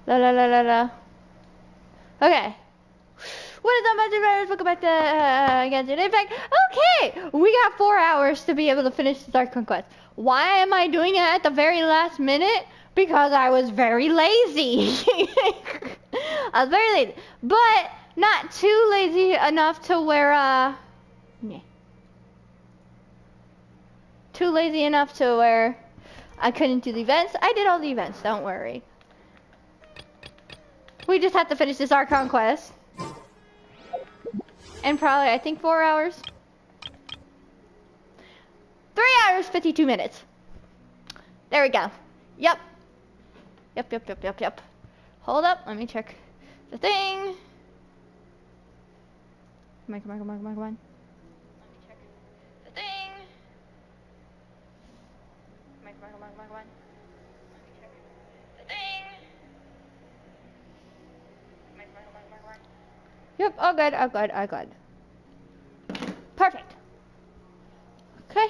La la la la la. Okay. What is up, my brothers? Welcome back to Genshin. In fact, okay, we got 4 hours to be able to finish the Dark Conquest. Why am I doing it at the very last minute? Because I was very lazy. I was very lazy, but not too lazy enough to where yeah. Too lazy enough to where I couldn't do the events. I did all the events. Don't worry. We just have to finish this Archon quest. And probably, I think 4 hours. 3 hours, 52 minutes. There we go. Yep. Yep. Hold up, let me check the thing. Come on. Let me check the thing. Come on. Let me check the thing. Come on. Yep, all good. Perfect. Okay.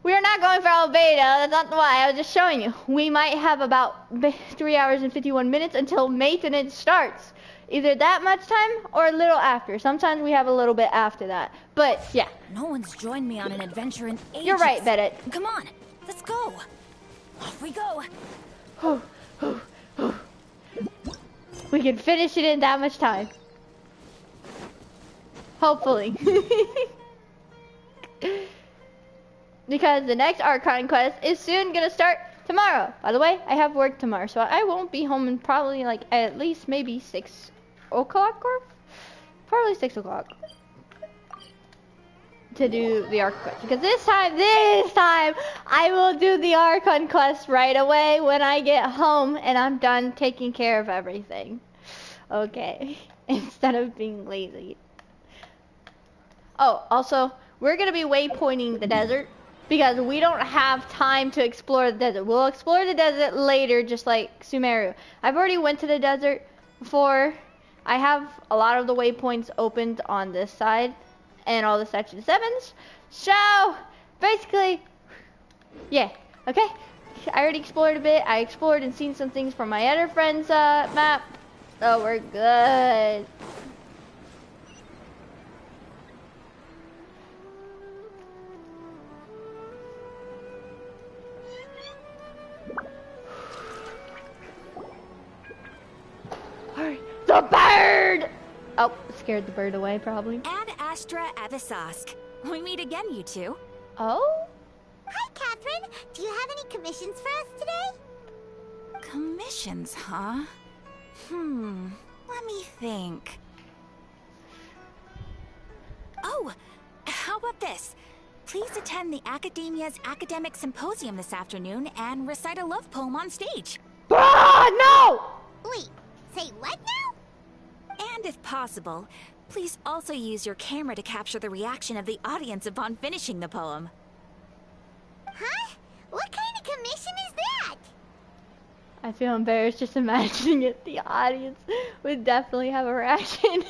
We are not going for all beta, that's not why, I was just showing you. We might have about 3 hours and 51 minutes until maintenance starts. Either that much time or a little after. Sometimes we have a little bit after that. But, yeah. No one's joined me on an adventure in ages. You're right, Bennett. Come on, let's go. Off we go. We can finish it in that much time. Hopefully. Because the next Archon quest is soon gonna start tomorrow. By the way, I have work tomorrow, so I won't be home in probably like at least maybe 6 o'clock or probably 6 o'clock to do the Archon quest. Because this time I will do the Archon quest right away when I get home and I'm done taking care of everything. Okay, instead of being lazy. Oh, also, we're gonna be waypointing the desert. Because we don't have time to explore the desert. We'll explore the desert later, just like Sumeru. I've already went to the desert before. I have a lot of the waypoints opened on this side. And all the Section 7s. So, basically, yeah, okay. I already explored a bit. I explored and seen some things from my other friend's map. So, we're good. The bird! Oh, scared the bird away, probably. Ad Astra Avisask. We meet again, you two. Oh? Hi, Catherine. Do you have any commissions for us today? Commissions, huh? Let me think. Oh, how about this? Please attend the Academia's Academic Symposium this afternoon and recite a love poem on stage. Ah, no! Wait, say what now? And if possible, please also use your camera to capture the reaction of the audience upon finishing the poem. Huh? What kind of commission is that? I feel embarrassed just imagining it. The audience would definitely have a reaction.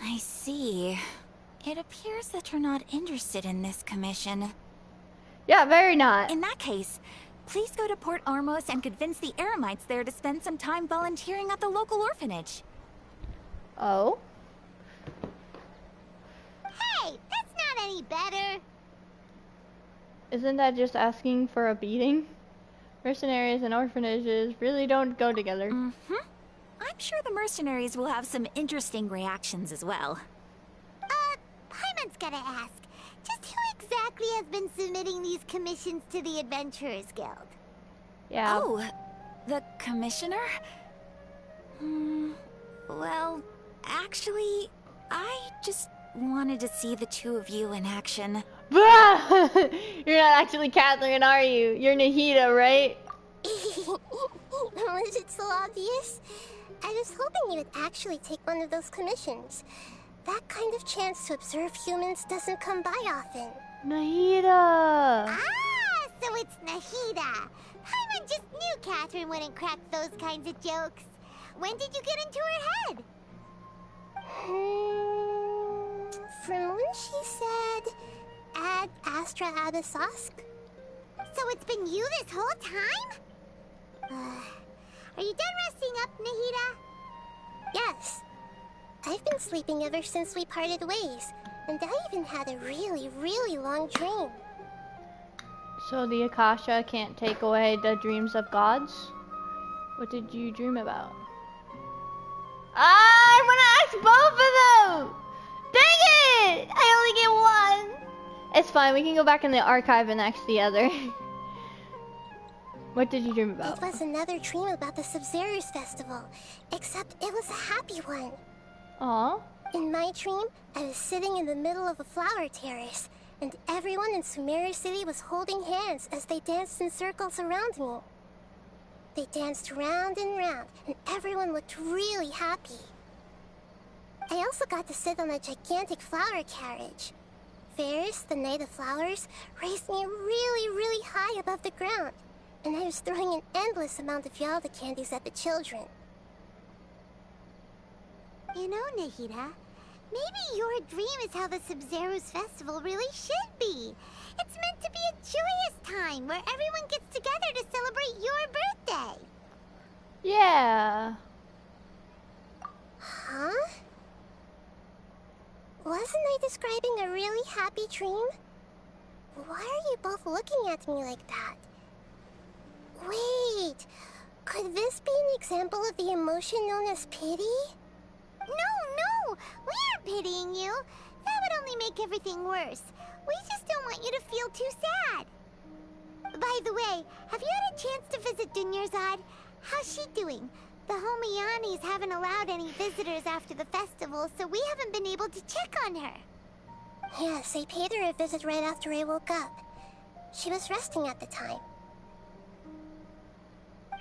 I see. It appears that you're not interested in this commission. Yeah, very not. In that case, please go to Port Armos and convince the Eremites there to spend some time volunteering at the local orphanage. Oh? Hey, that's not any better. Isn't that just asking for a beating? Mercenaries and orphanages really don't go together. I'm sure the mercenaries will have some interesting reactions as well. Paimon's gotta ask. Just who exactly has been submitting these commissions to the Adventurers Guild? Yeah. Oh, the commissioner? Well, actually, I just wanted to see the two of you in action. You're not actually Catherine, are you? You're Nahida, right? Was it so obvious? I was hoping you would actually take one of those commissions. That kind of chance to observe humans doesn't come by often. Nahida! Ah, so it's Nahida. Paimon just knew Catherine wouldn't crack those kinds of jokes. When did you get into her head? From when she said, Ad Astra Abisask? So it's been you this whole time? Are you done resting up, Nahida? Yes. I've been sleeping ever since we parted ways, and I even had a really, really long dream. So the Akasha can't take away the dreams of gods? What did you dream about? I want to ask both of them! Dang it! I only get one! It's fine, we can go back in the archive and ask the other. What did you dream about? It was another dream about the Sub-Zero's festival, except it was a happy one. Aw. In my dream, I was sitting in the middle of a flower terrace, and everyone in Sumeru City was holding hands as they danced in circles around me. They danced round and round, and everyone looked really happy. I also got to sit on a gigantic flower carriage. Ferris, the Knight of Flowers, raised me really, really high above the ground, and I was throwing an endless amount of Yalda candies at the children. You know, Nahida, maybe your dream is how the Sub-Zero's festival really should be. It's meant to be a joyous time where everyone gets together to celebrate your birthday. Yeah. Huh? Wasn't I describing a really happy dream? Why are you both looking at me like that? Wait, could this be an example of the emotion known as pity? No, we aren't pitying you. That would only make everything worse. We just don't want you to feel too sad. By the way, have you had a chance to visit Dunyarzad? How's she doing? The Homiyanis haven't allowed any visitors after the festival, so we haven't been able to check on her. Yes, I paid her a visit right after I woke up. She was resting at the time.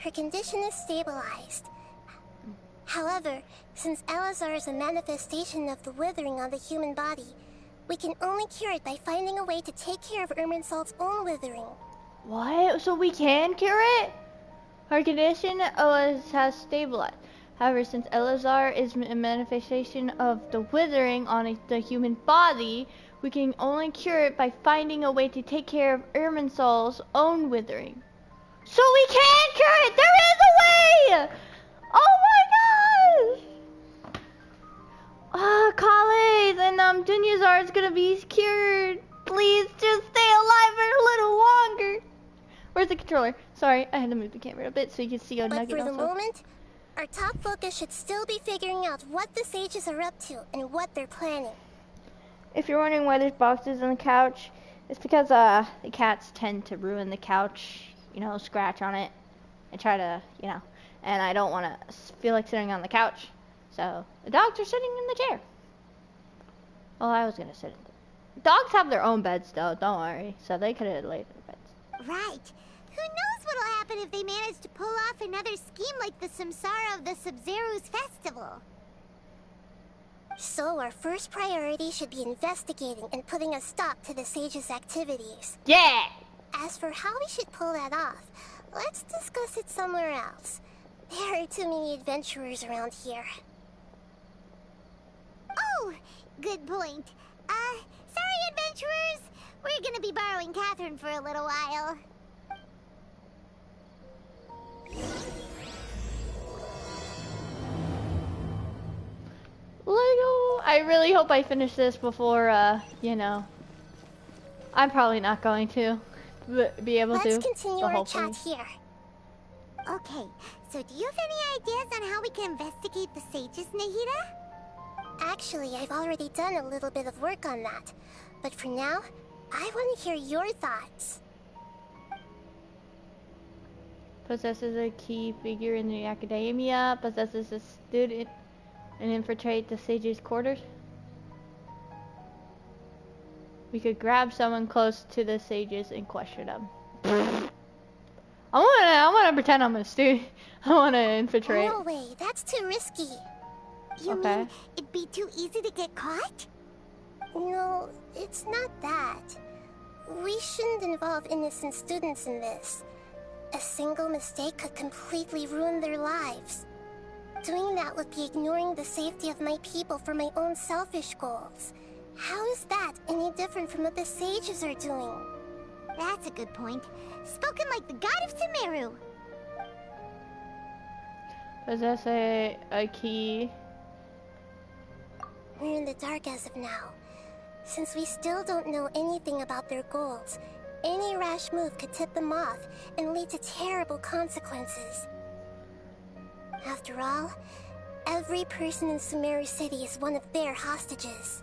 Her condition is stabilized. However, since Elazar is a manifestation of the withering on the human body, we can only cure it by finding a way to take care of Irminsul's own withering. What? So we can cure it? Her condition has stabilized. However, since Elazar is a manifestation of the withering on the human body, we can only cure it by finding a way to take care of Irminsul's own withering. So we can cure it! There is a way! Oh my gosh! Kale and Dunyarzad is gonna be cured. Please just stay alive for a little longer. Where's the controller? Sorry, I had to move the camera a bit so you can see a But nugget for the also. moment, our top focus should still be figuring out what the sages are up to and what they're planning. If you're wondering why there's boxes on the couch, it's because the cats tend to ruin the couch, you know, scratch on it and try to, you know, and I don't want to feel like sitting on the couch. So the dogs are sitting in the chair. Well, I was going to sit in the... Dogs have their own beds though, don't worry. So they could have laid in the beds. Right. Who knows what'll happen if they manage to pull off another scheme like the Samsara of the Sub-Zero's festival. So our first priority should be investigating and putting a stop to the sages' activities. Yeah! As for how we should pull that off, let's discuss it somewhere else. There are too many adventurers around here. Oh, good point. Sorry, adventurers. We're gonna be borrowing Catherine for a little while. Lego! I really hope I finish this before, you know. I'm probably not going to be able to. Let's continue our hopefully. chat here. Okay, so do you have any ideas on how we can investigate the sages, Nahida? Actually, I've already done a little bit of work on that. But for now, I want to hear your thoughts. Possesses a key figure in the academia, possesses a student, and infiltrate the sage's quarters. We could grab someone close to the sages and question them. I wanna pretend I'm a student. I wanna infiltrate. No way, that's too risky. You Okay. mean it'd be too easy to get caught? No, it's not that. We shouldn't involve innocent students in this. A single mistake could completely ruin their lives. Doing that would be ignoring the safety of my people for my own selfish goals. How is that any different from what the sages are doing? That's a good point. Spoken like the god of Sumeru. Possess a key. We're in the dark as of now. Since we still don't know anything about their goals, any rash move could tip them off and lead to terrible consequences. After all, every person in Sumeru City is one of their hostages.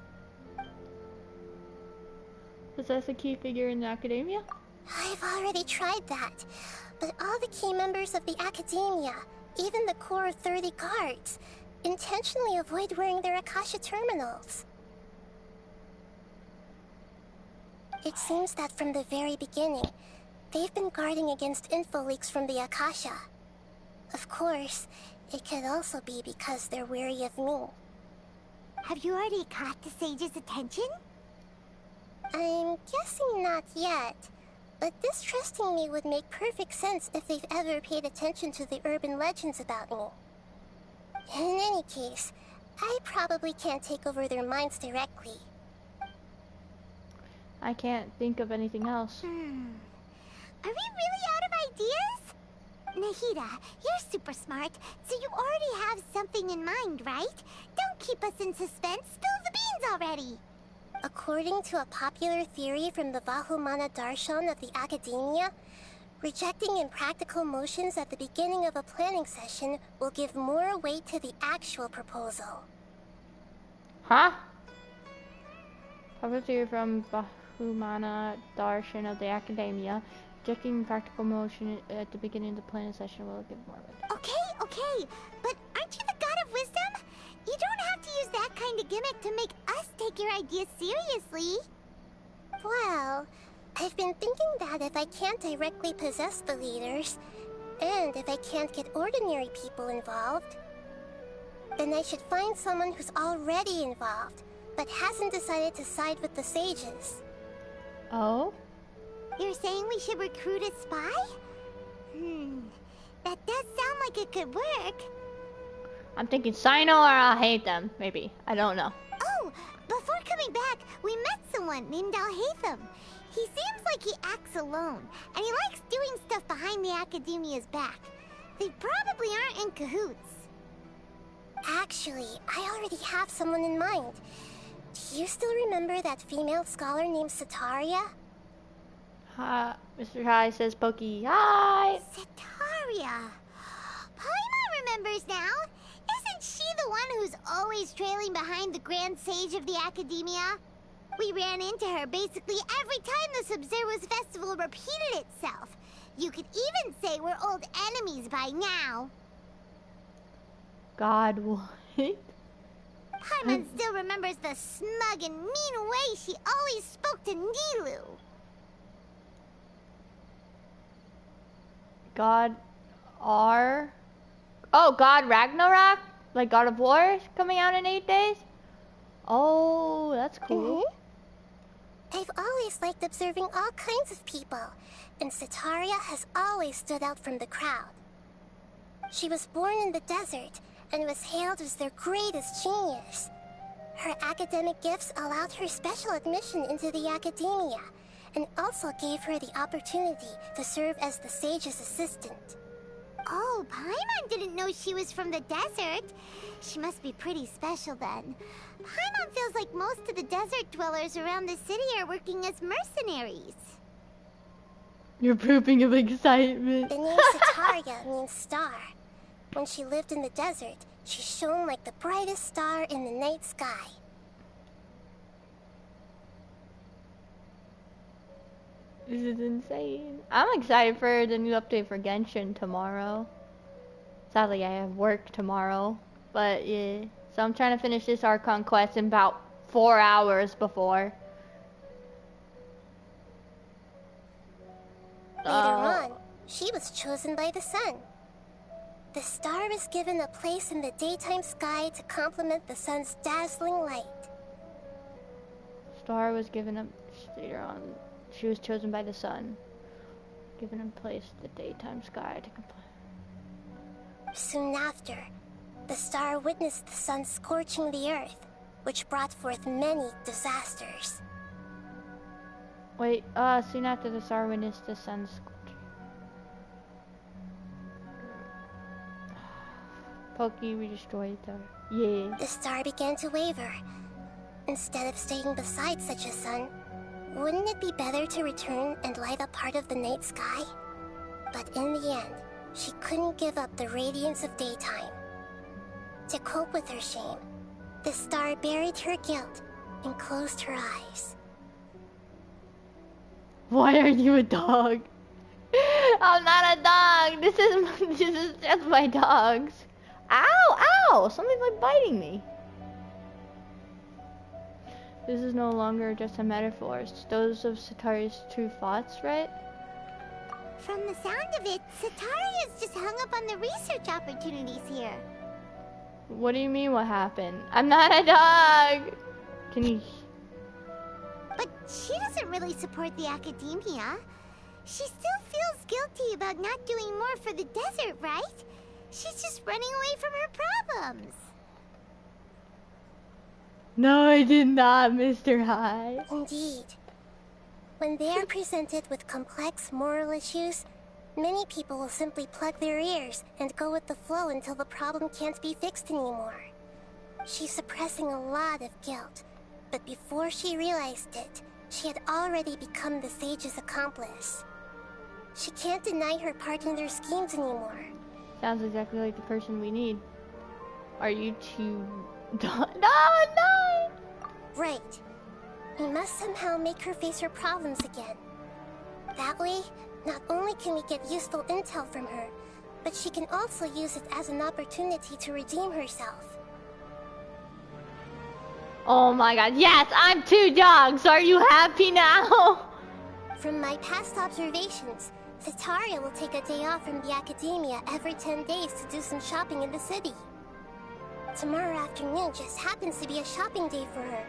Possess a key figure in the academia? I've already tried that, but all the key members of the academia, even the core of 30 guards, intentionally avoid wearing their Akasha terminals. It seems that from the very beginning, they've been guarding against info leaks from the Akasha. Of course, it could also be because they're wary of me. Have you already caught the sage's attention? I'm guessing not yet, but distrusting me would make perfect sense if they've ever paid attention to the urban legends about me. In any case, I probably can't take over their minds directly. I can't think of anything else. Are we really out of ideas? Nahida, you're super smart, so you already have something in mind, right? Don't keep us in suspense. Spill the beans already. According to a popular theory from the Vahumana Darshan of the Academia, rejecting impractical motions at the beginning of a planning session will give more weight to the actual proposal. Huh? Public theory from Vahumana Darshan of the Academia. Rejecting practical motion at the beginning of the planning session will give more weight. Okay, but aren't you the god of wisdom? You don't have to use that kind of gimmick to make us take your ideas seriously. Well, I've been thinking that if I can't directly possess the leaders, and if I can't get ordinary people involved, then I should find someone who's already involved, but hasn't decided to side with the sages. Oh? You're saying we should recruit a spy? That does sound like it could work. I'm thinking Sino or I'll hate them, maybe. I don't know. Oh, before coming back, we met someone named Alhaitham. He seems like he acts alone, and he likes doing stuff behind the Academia's back. They probably aren't in cahoots. Actually, I already have someone in mind. Do you still remember that female scholar named Sataria? Hi, Mr. Hi says Pokey. Hi! Sataria. Paimon remembers now. Isn't she the one who's always trailing behind the Grand Sage of the Academia? We ran into her basically every time the Sub-Zero's festival repeated itself. You could even say we're old enemies by now. God, what? Paimon still remembers the smug and mean way she always spoke to Nilu. God R. Oh, God Ragnarok? Like God of War is coming out in 8 days? Oh, that's cool. I've always liked observing all kinds of people, and Sataria has always stood out from the crowd. She was born in the desert and was hailed as their greatest genius. Her academic gifts allowed her special admission into the academia, and also gave her the opportunity to serve as the sage's assistant. Oh, Paimon didn't know she was from the desert. She must be pretty special then. Paimon feels like most of the desert dwellers around the city are working as mercenaries. You're pooping of excitement. The name Sataria means star. When she lived in the desert, she shone like the brightest star in the night sky. This is insane. I'm excited for the new update for Genshin tomorrow. Sadly, I have work tomorrow. But yeah. So I'm trying to finish this Archon quest in about 4 hours before. Later on, she was chosen by the sun. The star was given a place in the daytime sky to complement the sun's dazzling light. Star was given a later on. She was chosen by the sun, given a place in the daytime sky to complete. Soon after, the star witnessed the sun scorching the earth, which brought forth many disasters. Wait, soon after the star witnessed the sun scorching. Pokey, we destroyed the... Yeah. The star began to waver. Instead of staying beside such a sun, wouldn't it be better to return and light up part of the night sky? But in the end, she couldn't give up the radiance of daytime. To cope with her shame, the star buried her guilt and closed her eyes. Why are you a dog? I'm not a dog. This is just my dogs. Ow! Ow! Something's like biting me. This is no longer just a metaphor. It's those of Sataria's true thoughts, right? From the sound of it, Sataria's just hung up on the research opportunities here. What do you mean what happened? I'm not a dog! Can you... But she doesn't really support the academia. She still feels guilty about not doing more for the desert, right? She's just running away from her problems. No, I did not, Mr. High. Indeed. When they are presented with complex moral issues, many people will simply plug their ears and go with the flow until the problem can't be fixed anymore. She's suppressing a lot of guilt, but before she realized it, she had already become the sage's accomplice. She can't deny her part in their schemes anymore. Sounds exactly like the person we need. Are you too... No! Right. We must somehow make her face her problems again. That way, not only can we get useful intel from her, but she can also use it as an opportunity to redeem herself. Oh my god, yes, I'm 2 dogs! Are you happy now? From my past observations, Sataria will take a day off from the academia every 10 days to do some shopping in the city. Tomorrow afternoon just happens to be a shopping day for her.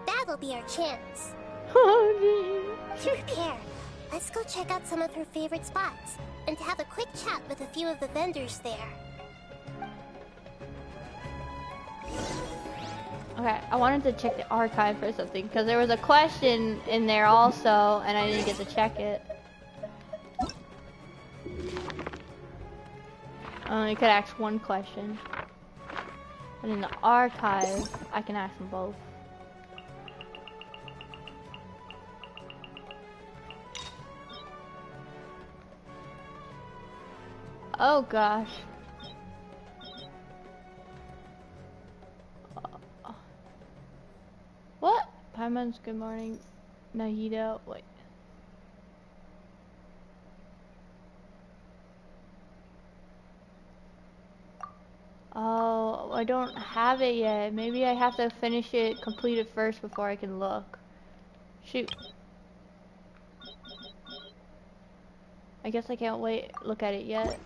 That'll be our chance. Oh, To prepare, let's go check out some of her favorite spots and have a quick chat with a few of the vendors there. okay, I wanted to check the archive for something, because there was a question in there also, and I didn't get to check it. I only could ask one question. But in the archive, I can ask them both. Oh gosh. What? Paimon's good morning. Nahida, wait. Oh, I don't have it yet. Maybe I have to finish it, complete it first before I can look. Shoot. I guess I can't look at it yet.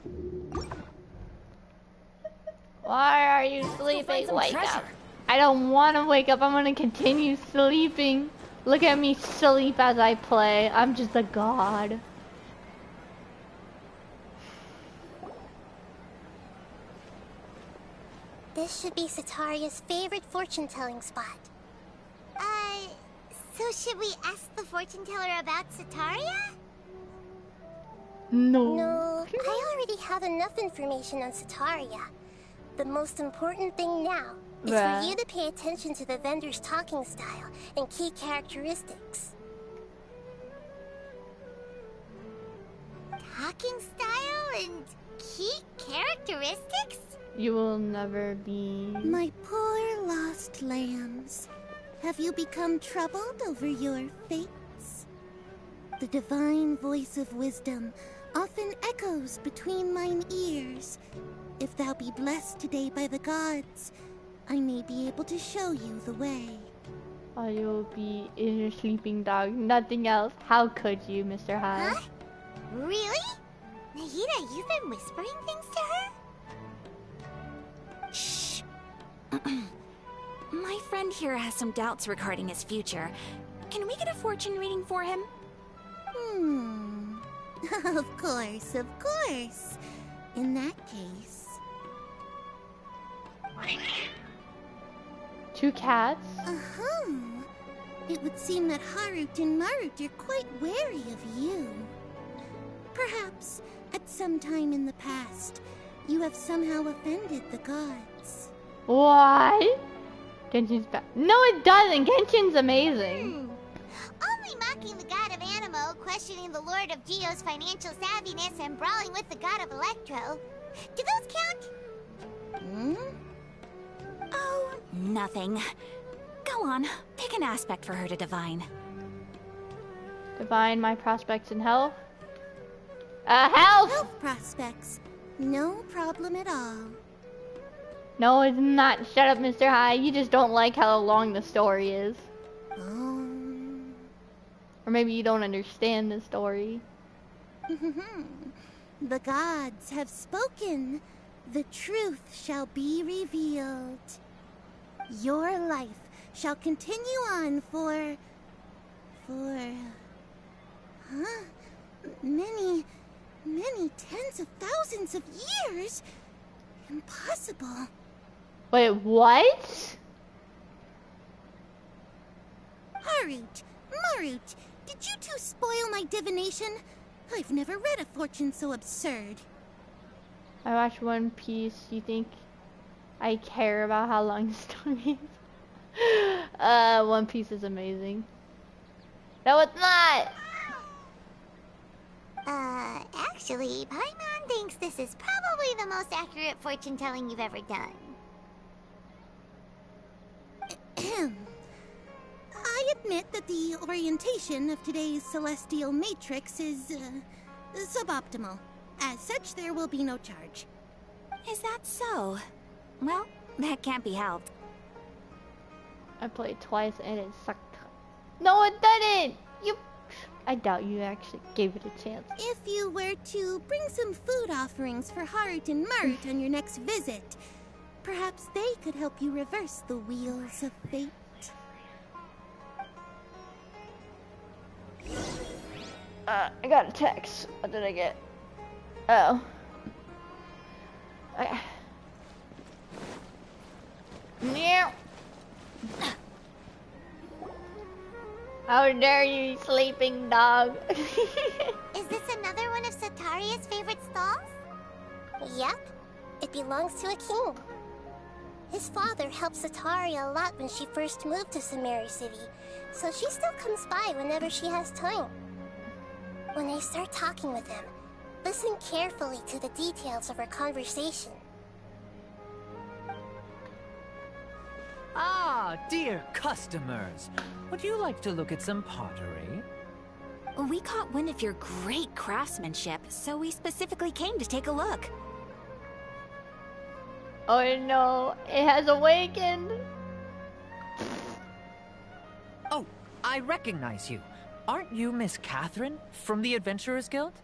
Why are you sleeping? Wake up. I don't want to wake up. I'm going to continue sleeping. Look at me sleep as I play. I'm just a god. This should be Sataria's favorite fortune-telling spot. So should we ask the fortune teller about Sataria? No. No, I already have enough information on Sataria. The most important thing now is for you to pay attention to the vendor's talking style and key characteristics. Talking style and key characteristics? You will never be... My poor lost lambs. Have you become troubled over your fates? The divine voice of wisdom often echoes between mine ears. If thou be blessed today by the gods, I may be able to show you the way. Oh, you'll be in your sleeping dog. Nothing else. How could you, Mr. High? Huh? Really? Nahida, you've been whispering things to her? Shh. My friend here has some doubts regarding his future. Can we get a fortune reading for him? Of course, of course. In that case... 2 cats? Uh-huh. It would seem that Harut and Marut are quite wary of you. Perhaps, at some time in the past, You have somehow offended the gods. What? Genshin's bad. No, it doesn't. Genshin's amazing. Only mocking the god of Animo, questioning the lord of Geo's financial savviness, and brawling with the god of Electro. Do those count? Oh, nothing. Go on, pick an aspect for her to divine. Divine my prospects in health. Health! Health prospects. No problem at all. No, it's not. Shut up, Mr. High. You just don't like how long the story is. Oh. Or maybe you don't understand the story. The gods have spoken. The truth shall be revealed. Your life shall continue on for many tens of thousands of years. Impossible. Wait, what? Harut, Marut, did you two spoil my divination? I've never read a fortune so absurd. I watched One Piece. You think I care about how long the story is? One Piece is amazing. No, it's not! Actually, Paimon thinks this is probably the most accurate fortune telling you've ever done. I admit that the orientation of today's celestial matrix is suboptimal. As such, there will be no charge. Is that so? Well, that can't be helped. I played twice and it sucked. No, it didn't! I doubt you actually gave it a chance. If you were to bring some food offerings for Harut and Marut on your next visit, perhaps they could help you reverse the wheels of fate. I got a text. What did I get? Oh. Meow. How dare you, sleeping dog? Is this another one of Sataria's favorite stalls? Yep. It belongs to a king. His father helped Sataria a lot when she first moved to Sumeru City, so she still comes by whenever she has time. When I start talking with him, listen carefully to the details of our conversation. Ah, dear customers. Would you like to look at some pottery? We caught wind of your great craftsmanship, so we specifically came to take a look. Oh no, it has awakened. Oh, I recognize you. Aren't you Miss Catherine from the Adventurers Guild?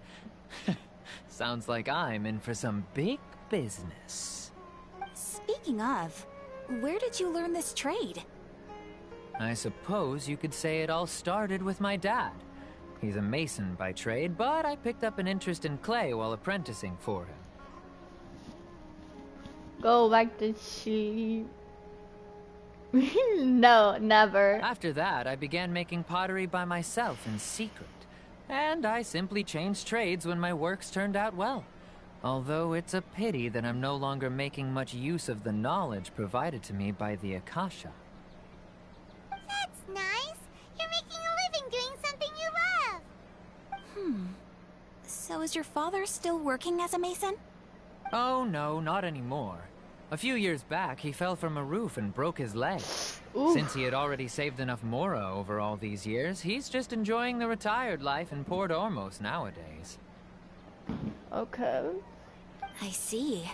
Sounds like I'm in for some big business. Speaking of, where did you learn this trade? I suppose you could say it all started with my dad. He's a mason by trade, but I picked up an interest in clay while apprenticing for him. Go back to sleep. No, never. After that, I began making pottery by myself in secret. And I simply changed trades when my works turned out well. Although it's a pity that I'm no longer making much use of the knowledge provided to me by the Akasha. That's nice. You're making a living doing something you love. So is your father still working as a mason? Oh no, not anymore. A few years back, he fell from a roof and broke his leg. Ooh. Since he had already saved enough mora over all these years, he's just enjoying the retired life in Port Ormos nowadays. Okay. I see.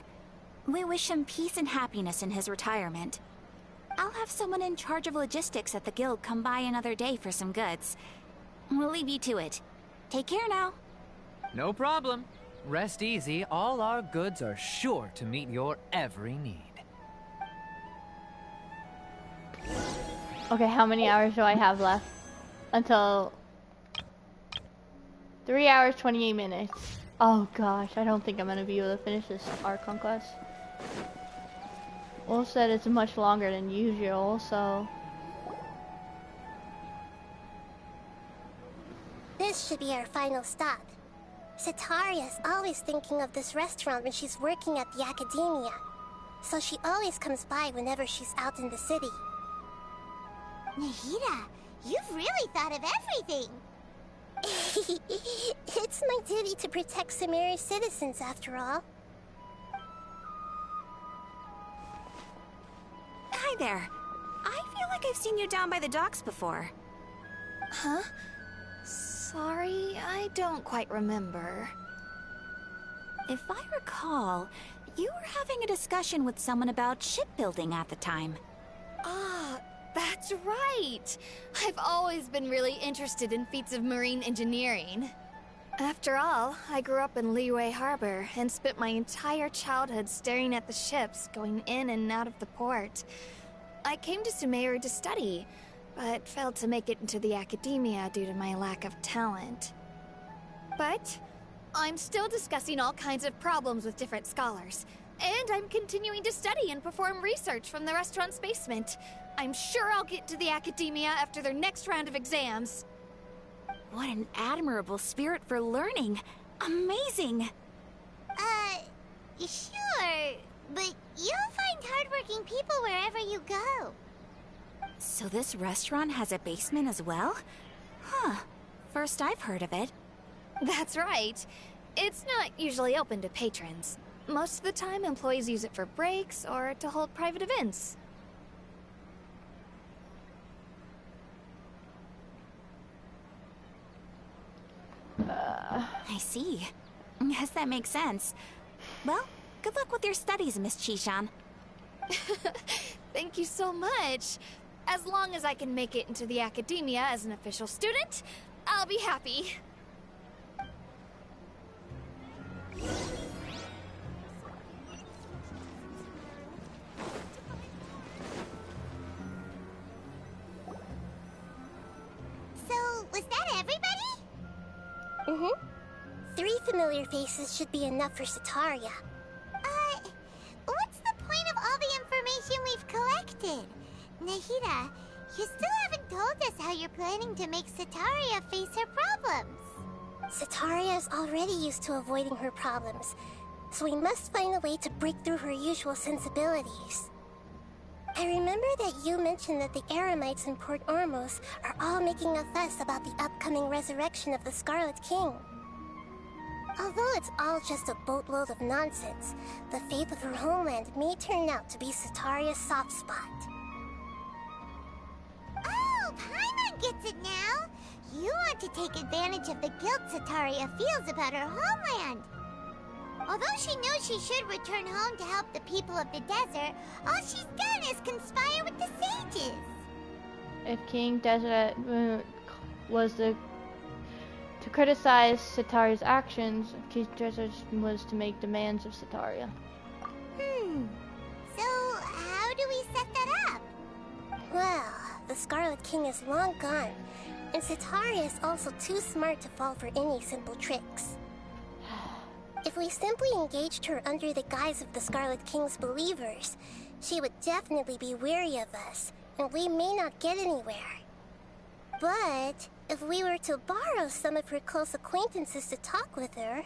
We wish him peace and happiness in his retirement. I'll have someone in charge of logistics at the guild come by another day for some goods. We'll leave you to it. Take care now. No problem. Rest easy, all our goods are sure to meet your every need. Okay, how many hours do I have left? Until 3 hours, 28 minutes. Oh gosh, I don't think I'm gonna be able to finish this Archon quest. Will said it's much longer than usual, so... This should be our final stop. Sitaria's always thinking of this restaurant when she's working at the academia, so she always comes by whenever she's out in the city. Nahida, you've really thought of everything. It's my duty to protect Sumeru's citizens, after all. Hi there. I feel like I've seen you down by the docks before. Huh? Sorry, I don't quite remember. If I recall, you were having a discussion with someone about shipbuilding at the time. Ah, that's right! I've always been really interested in feats of marine engineering. After all, I grew up in Liyue Harbor and spent my entire childhood staring at the ships going in and out of the port. I came to Sumeru to study, but failed to make it into the academia due to my lack of talent. But I'm still discussing all kinds of problems with different scholars, and I'm continuing to study and perform research from the restaurant's basement. I'm sure I'll get to the academia after their next round of exams. What an admirable spirit for learning. Amazing! Sure, but you'll find hardworking people wherever you go. So this restaurant has a basement as well? Huh. First I've heard of it. That's right. It's not usually open to patrons. Most of the time, employees use it for breaks or to hold private events. I see. Guess that makes sense. Well, good luck with your studies, Miss Chishan. Thank you so much. As long as I can make it into the academia as an official student, I'll be happy. So, was that everybody? Mm-hmm. 3 familiar faces should be enough for Sitaria. What's the point of all the information we've collected? Nahida, you still haven't told us how you're planning to make Sitaria face her problems. Sitaria is already used to avoiding her problems, so we must find a way to break through her usual sensibilities. I remember that you mentioned that the Eremites in Port Ormos are all making a fuss about the upcoming resurrection of the Scarlet King. Although it's all just a boatload of nonsense, the fate of her homeland may turn out to be Sitaria's soft spot. Oh, Paimon gets it now! You want to take advantage of the guilt Sitaria feels about her homeland. Although she knows she should return home to help the people of the desert, all she's done is conspire with the sages. If King Desert was to criticize Sitaria's actions, King Desert was to make demands of Sitaria. So, how do we set that up? Well, the Scarlet King is long gone, and Sitaria is also too smart to fall for any simple tricks. If we simply engaged her under the guise of the Scarlet King's believers, she would definitely be wary of us, and we may not get anywhere. But if we were to borrow some of her close acquaintances to talk with her,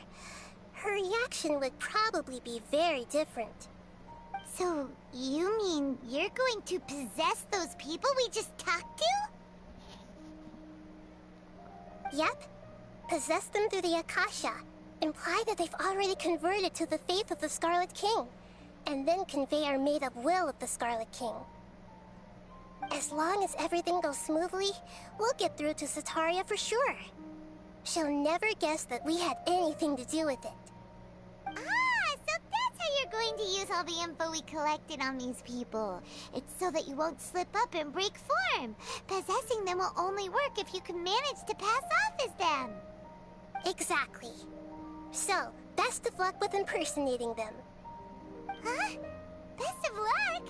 her reaction would probably be very different. So, you mean you're going to possess those people we just talked to? Yep. Possess them through the Akasha. Imply that they've already converted to the faith of the Scarlet King, and then convey our made-up will of the Scarlet King. As long as everything goes smoothly, we'll get through to Sitaria for sure. She'll never guess that we had anything to do with it. Ah, so that's how you're going to use all the info we collected on these people. It's so that you won't slip up and break form. Possessing them will only work if you can manage to pass off as them. Exactly. So, best of luck with impersonating them. Huh? Best of luck?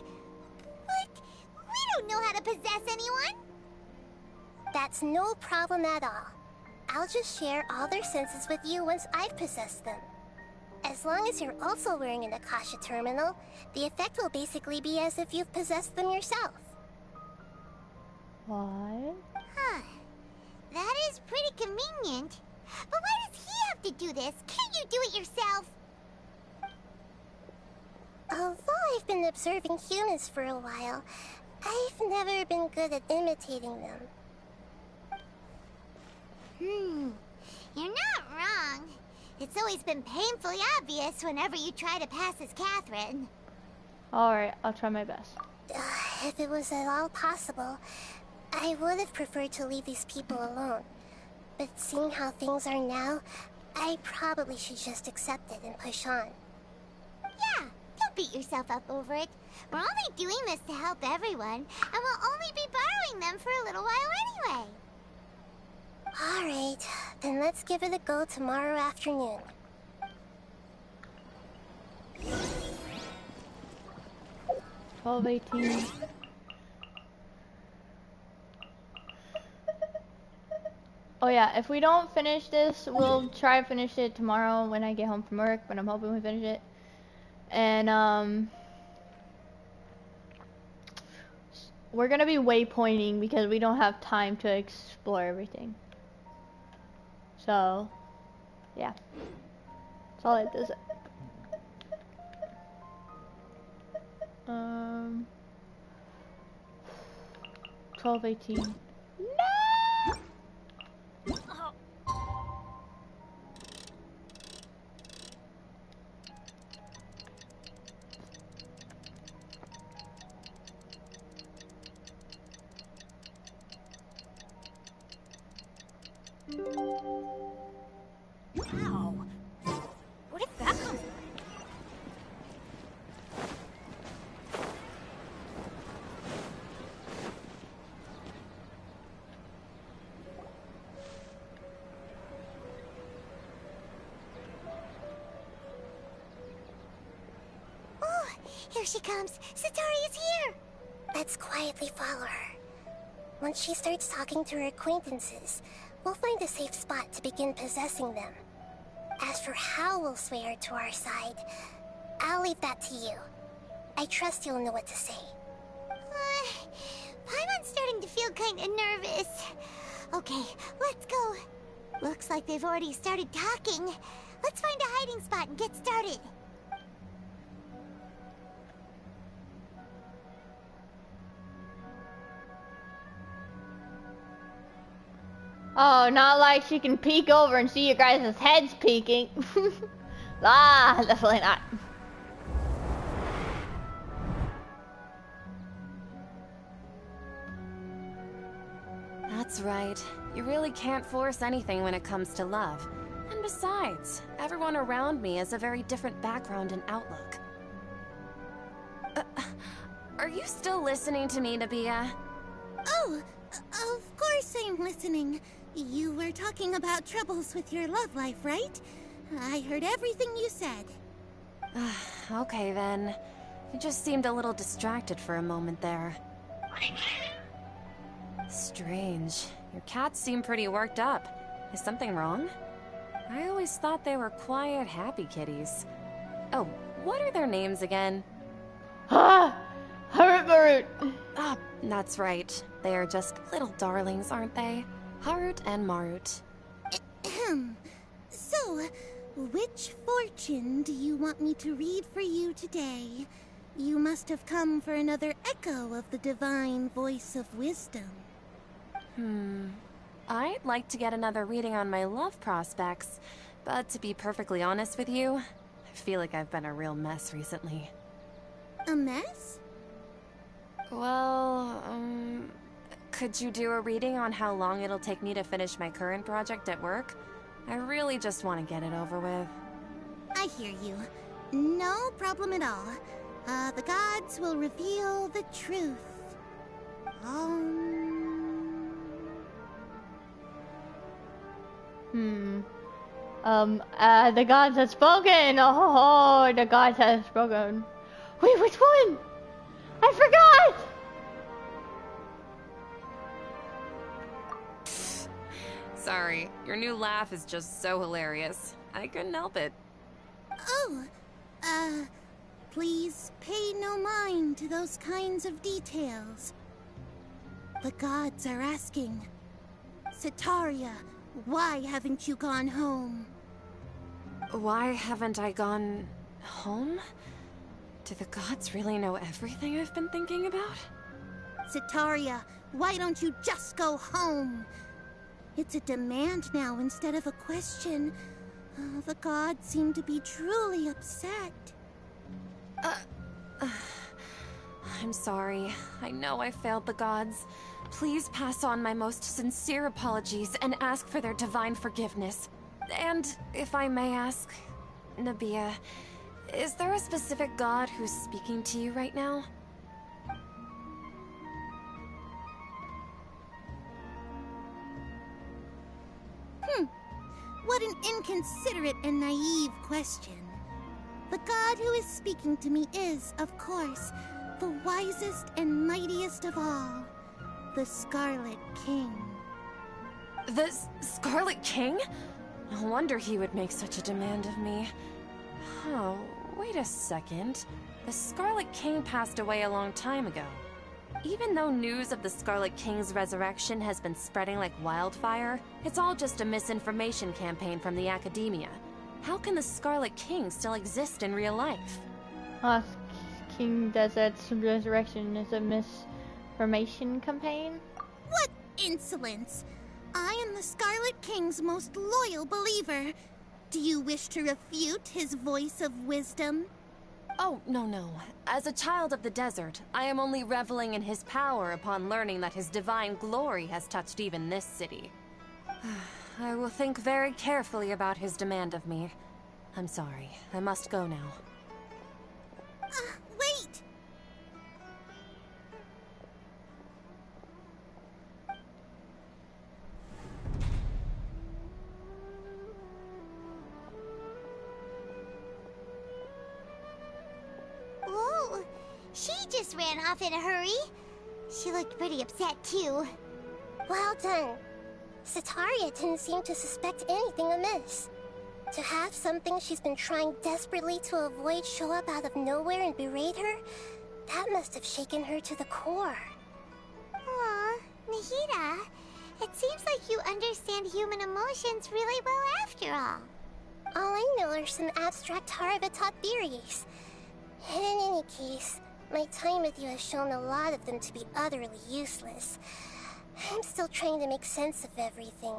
But we don't know how to possess anyone. That's no problem at all. I'll just share all their senses with you once I've possessed them. As long as you're also wearing an Akasha terminal, the effect will basically be as if you've possessed them yourself. What? Huh. That is pretty convenient. But why does he have have to do this. Can't you do it yourself? Although I've been observing humans for a while, I've never been good at imitating them. You're not wrong. It's always been painfully obvious whenever you try to pass as Catherine. Alright, I'll try my best. If it was at all possible, I would have preferred to leave these people alone. But seeing how things are now, I probably should just accept it and push on. Yeah, don't beat yourself up over it. We're only doing this to help everyone, and we'll only be borrowing them for a little while anyway. Alright, then let's give it a go tomorrow afternoon. $12.18. Oh yeah, if we don't finish this, we'll try to finish it tomorrow when I get home from work, but I'm hoping we finish it. And we're gonna be waypointing because we don't have time to explore everything. So, yeah. That's all it does. 12:18. No! Wow. Where did that come from? Oh, here she comes. Satari is here. Let's quietly follow her. Once she starts talking to her acquaintances, we'll find a safe spot to begin possessing them. As for how we'll sway her to our side, I'll leave that to you. I trust you'll know what to say. Paimon's starting to feel kinda nervous. Okay, let's go. Looks like they've already started talking. Let's find a hiding spot and get started. Oh, not like she can peek over and see your guys' heads peeking. Ah, definitely not. That's right. You really can't force anything when it comes to love. And besides, everyone around me has a very different background and outlook. Are you still listening to me, Nabiya? Oh, of course I'm listening. You were talking about troubles with your love life, right? I heard everything you said. Okay then. You just seemed a little distracted for a moment there. Strange. Your cats seem pretty worked up. Is something wrong? I always thought they were quiet, happy kitties. Oh, what are their names again? Ah, Harut Marut. Ah, that's right. They are just little darlings, aren't they? Harut and Marut. So, which fortune do you want me to read for you today? You must have come for another echo of the divine voice of wisdom. I'd like to get another reading on my love prospects, but to be perfectly honest with you, I feel like I've been a real mess recently. A mess? Well, could you do a reading on how long it'll take me to finish my current project at work? I really just want to get it over with. I hear you. No problem at all. The gods will reveal the truth. The gods have spoken! Oh, the gods have spoken. Wait, which one? I forgot! Sorry, your new laugh is just so hilarious. I couldn't help it. Oh, please pay no mind to those kinds of details. The gods are asking, Setaria, why haven't you gone home? Why haven't I gone home? Do the gods really know everything I've been thinking about? Setaria, why don't you just go home? It's a demand now instead of a question. The gods seem to be truly upset. I'm sorry. I know I failed the gods. Please pass on my most sincere apologies and ask for their divine forgiveness. And if I may ask, Nabia, is there a specific god who's speaking to you right now? What an inconsiderate and naive question. The god who is speaking to me is, of course, the wisest and mightiest of all, the Scarlet King. The Scarlet King? No wonder he would make such a demand of me. Oh, wait a second. The Scarlet King passed away a long time ago. Even though news of the Scarlet King's resurrection has been spreading like wildfire, it's all just a misinformation campaign from the academia. How can the Scarlet King still exist in real life? King Desert's resurrection is a misinformation campaign? What insolence! I am the Scarlet King's most loyal believer. Do you wish to refute his voice of wisdom? Oh, no. As a child of the desert, I am only reveling in his power upon learning that his divine glory has touched even this city. I will think very carefully about his demand of me. I'm sorry. I must go now. Wait! Whoa! She just ran off in a hurry. She looked pretty upset, too. Well done. Setaria didn't seem to suspect anything amiss. To have something she's been trying desperately to avoid show up out of nowhere and berate her, that must have shaken her to the core. Aw, Nahida, it seems like you understand human emotions really well after all. All I know are some abstract Harava-taught theories. In any case, my time with you has shown a lot of them to be utterly useless. I'm still trying to make sense of everything.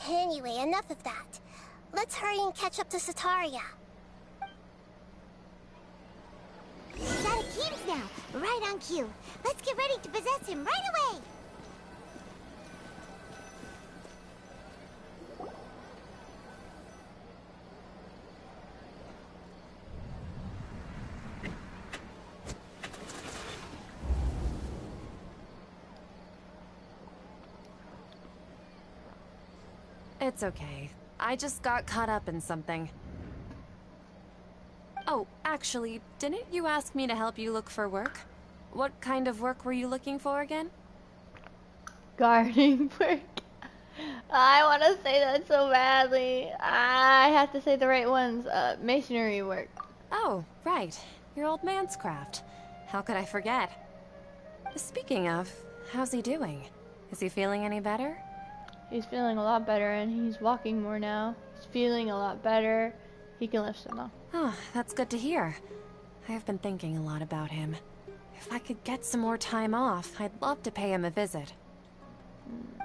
Anyway, enough of that. Let's hurry and catch up to Setaria. He's out of Keem's now, right on cue. Let's get ready to possess him right away! It's okay. I just got caught up in something. Oh, actually, didn't you ask me to help you look for work? What kind of work were you looking for again? Gardening work. I want to say that so badly. I have to say the right ones. Masonry work. Oh, right. Your old man's craft. How could I forget? Speaking of, how's he doing? Is he feeling any better? He's feeling a lot better, and he's walking more now. He's feeling a lot better. He can lift some now. Oh, that's good to hear. I have been thinking a lot about him. If I could get some more time off, I'd love to pay him a visit.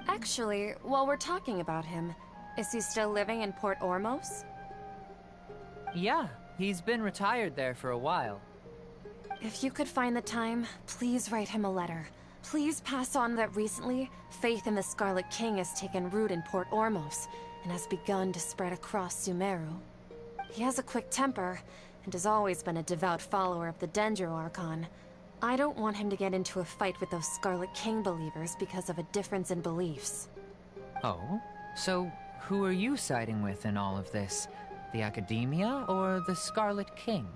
Actually, while we're talking about him, is he still living in Port Ormos? Yeah, he's been retired there for a while. If you could find the time, please write him a letter. Please pass on that recently, faith in the Scarlet King has taken root in Port Ormos and has begun to spread across Sumeru. He has a quick temper and has always been a devout follower of the Dendro Archon. I don't want him to get into a fight with those Scarlet King believers because of a difference in beliefs. Oh? So, who are you siding with in all of this? The Academia or the Scarlet King?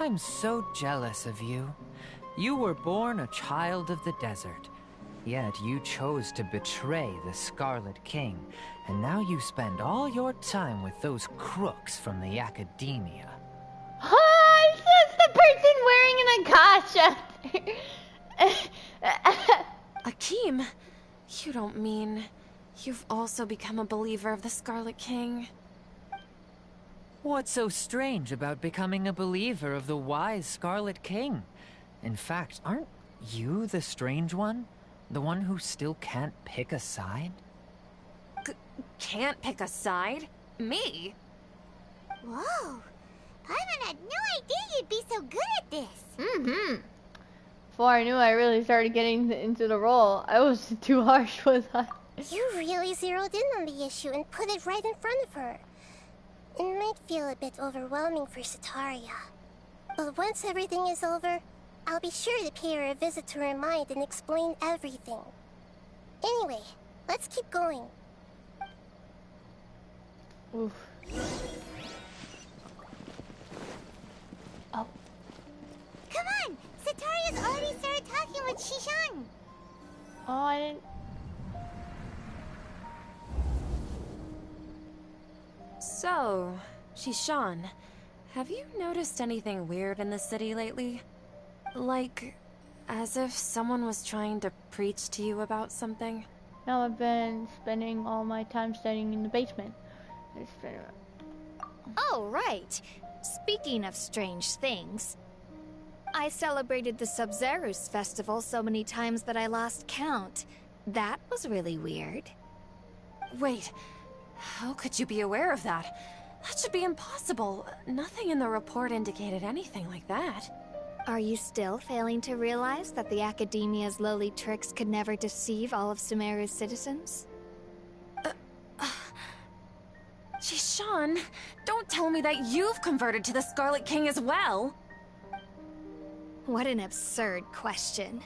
I'm so jealous of you. You were born a child of the desert, yet you chose to betray the Scarlet King, and now you spend all your time with those crooks from the Academia. It says the person wearing an Akasha. Akeem, you don't mean... You've also become a believer of the Scarlet King. What's so strange about becoming a believer of the wise Scarlet King? In fact, aren't you the strange one? The one who still can't pick a side? Can't pick a side? Me? Whoa! Paimon had no idea you'd be so good at this. Mm-hmm. Before I knew I really started getting into the role, I was too harsh with her. You really zeroed in on the issue and put it right in front of her. It might feel a bit overwhelming for Sataria. But once everything is over, I'll be sure to pay her a visit to her mind and explain everything. Anyway, let's keep going. Oof. Oh. Come on! Sataria's already started talking with Shishan. Oh, I didn't... So, Shishan, have you noticed anything weird in the city lately? Like, as if someone was trying to preach to you about something? Now I've been spending all my time studying in the basement. It's been... Oh, right. Speaking of strange things, I celebrated the Sub-Zerus festival so many times that I lost count. That was really weird. Wait, how could you be aware of that? That should be impossible. Nothing in the report indicated anything like that. Are you still failing to realize that the Academia's lowly tricks could never deceive all of Sumeru's citizens? Shishan, don't tell me that you've converted to the Scarlet King as well! What an absurd question.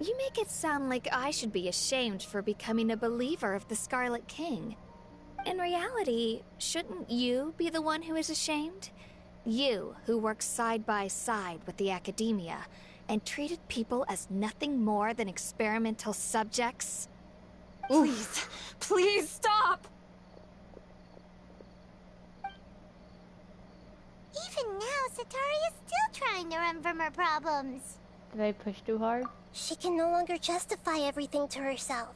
You make it sound like I should be ashamed for becoming a believer of the Scarlet King. In reality, shouldn't you be the one who is ashamed? You, who works side by side with the Academia, and treated people as nothing more than experimental subjects? Please, please stop! Even now, Sataria's still trying to run from her problems. Did I push too hard? She can no longer justify everything to herself.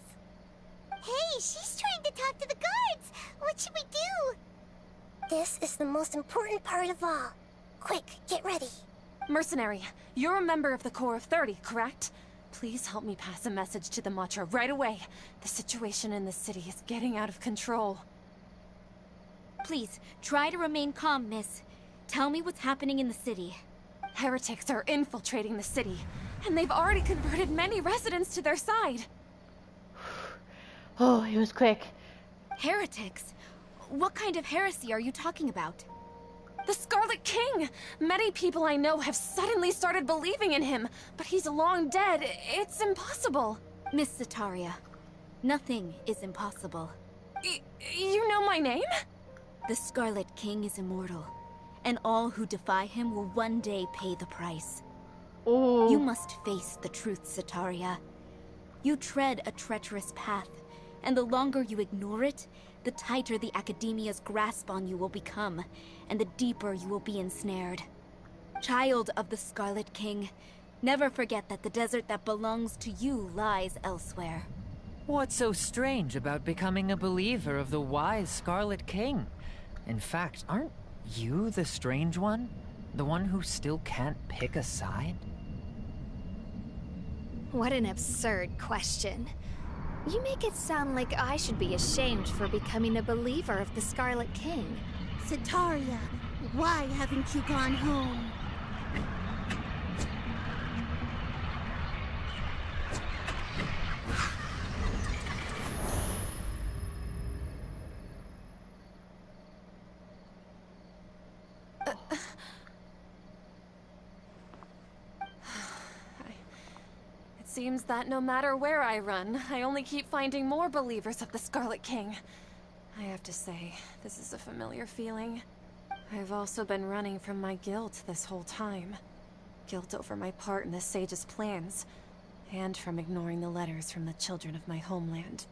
Hey, she's trying to talk to the guards. What should we do? This is the most important part of all. Quick, get ready. Mercenary, you're a member of the Corps of 30, correct? Please help me pass a message to the Matra right away. The situation in the city is getting out of control. Please, try to remain calm, miss. Tell me what's happening in the city. Heretics are infiltrating the city, and they've already converted many residents to their side. Oh, he was quick. Heretics? What kind of heresy are you talking about? The Scarlet King! Many people I know have suddenly started believing in him, but he's long dead. It's impossible. Miss Sataria, nothing is impossible. You know my name? The Scarlet King is immortal, and all who defy him will one day pay the price. Ooh. You must face the truth, Sataria. You tread a treacherous path, and the longer you ignore it, the tighter the Academia's grasp on you will become, and the deeper you will be ensnared. Child of the Scarlet King, never forget that the desert that belongs to you lies elsewhere. What's so strange about becoming a believer of the wise Scarlet King? In fact, aren't you the strange one? The one who still can't pick a side? What an absurd question. You make it sound like I should be ashamed for becoming a believer of the Scarlet King. Sataria, why haven't you gone home? It seems that no matter where I run, I only keep finding more believers of the Scarlet King. I have to say, this is a familiar feeling. I've also been running from my guilt this whole time. Guilt over my part in the Sage's plans, and from ignoring the letters from the children of my homeland.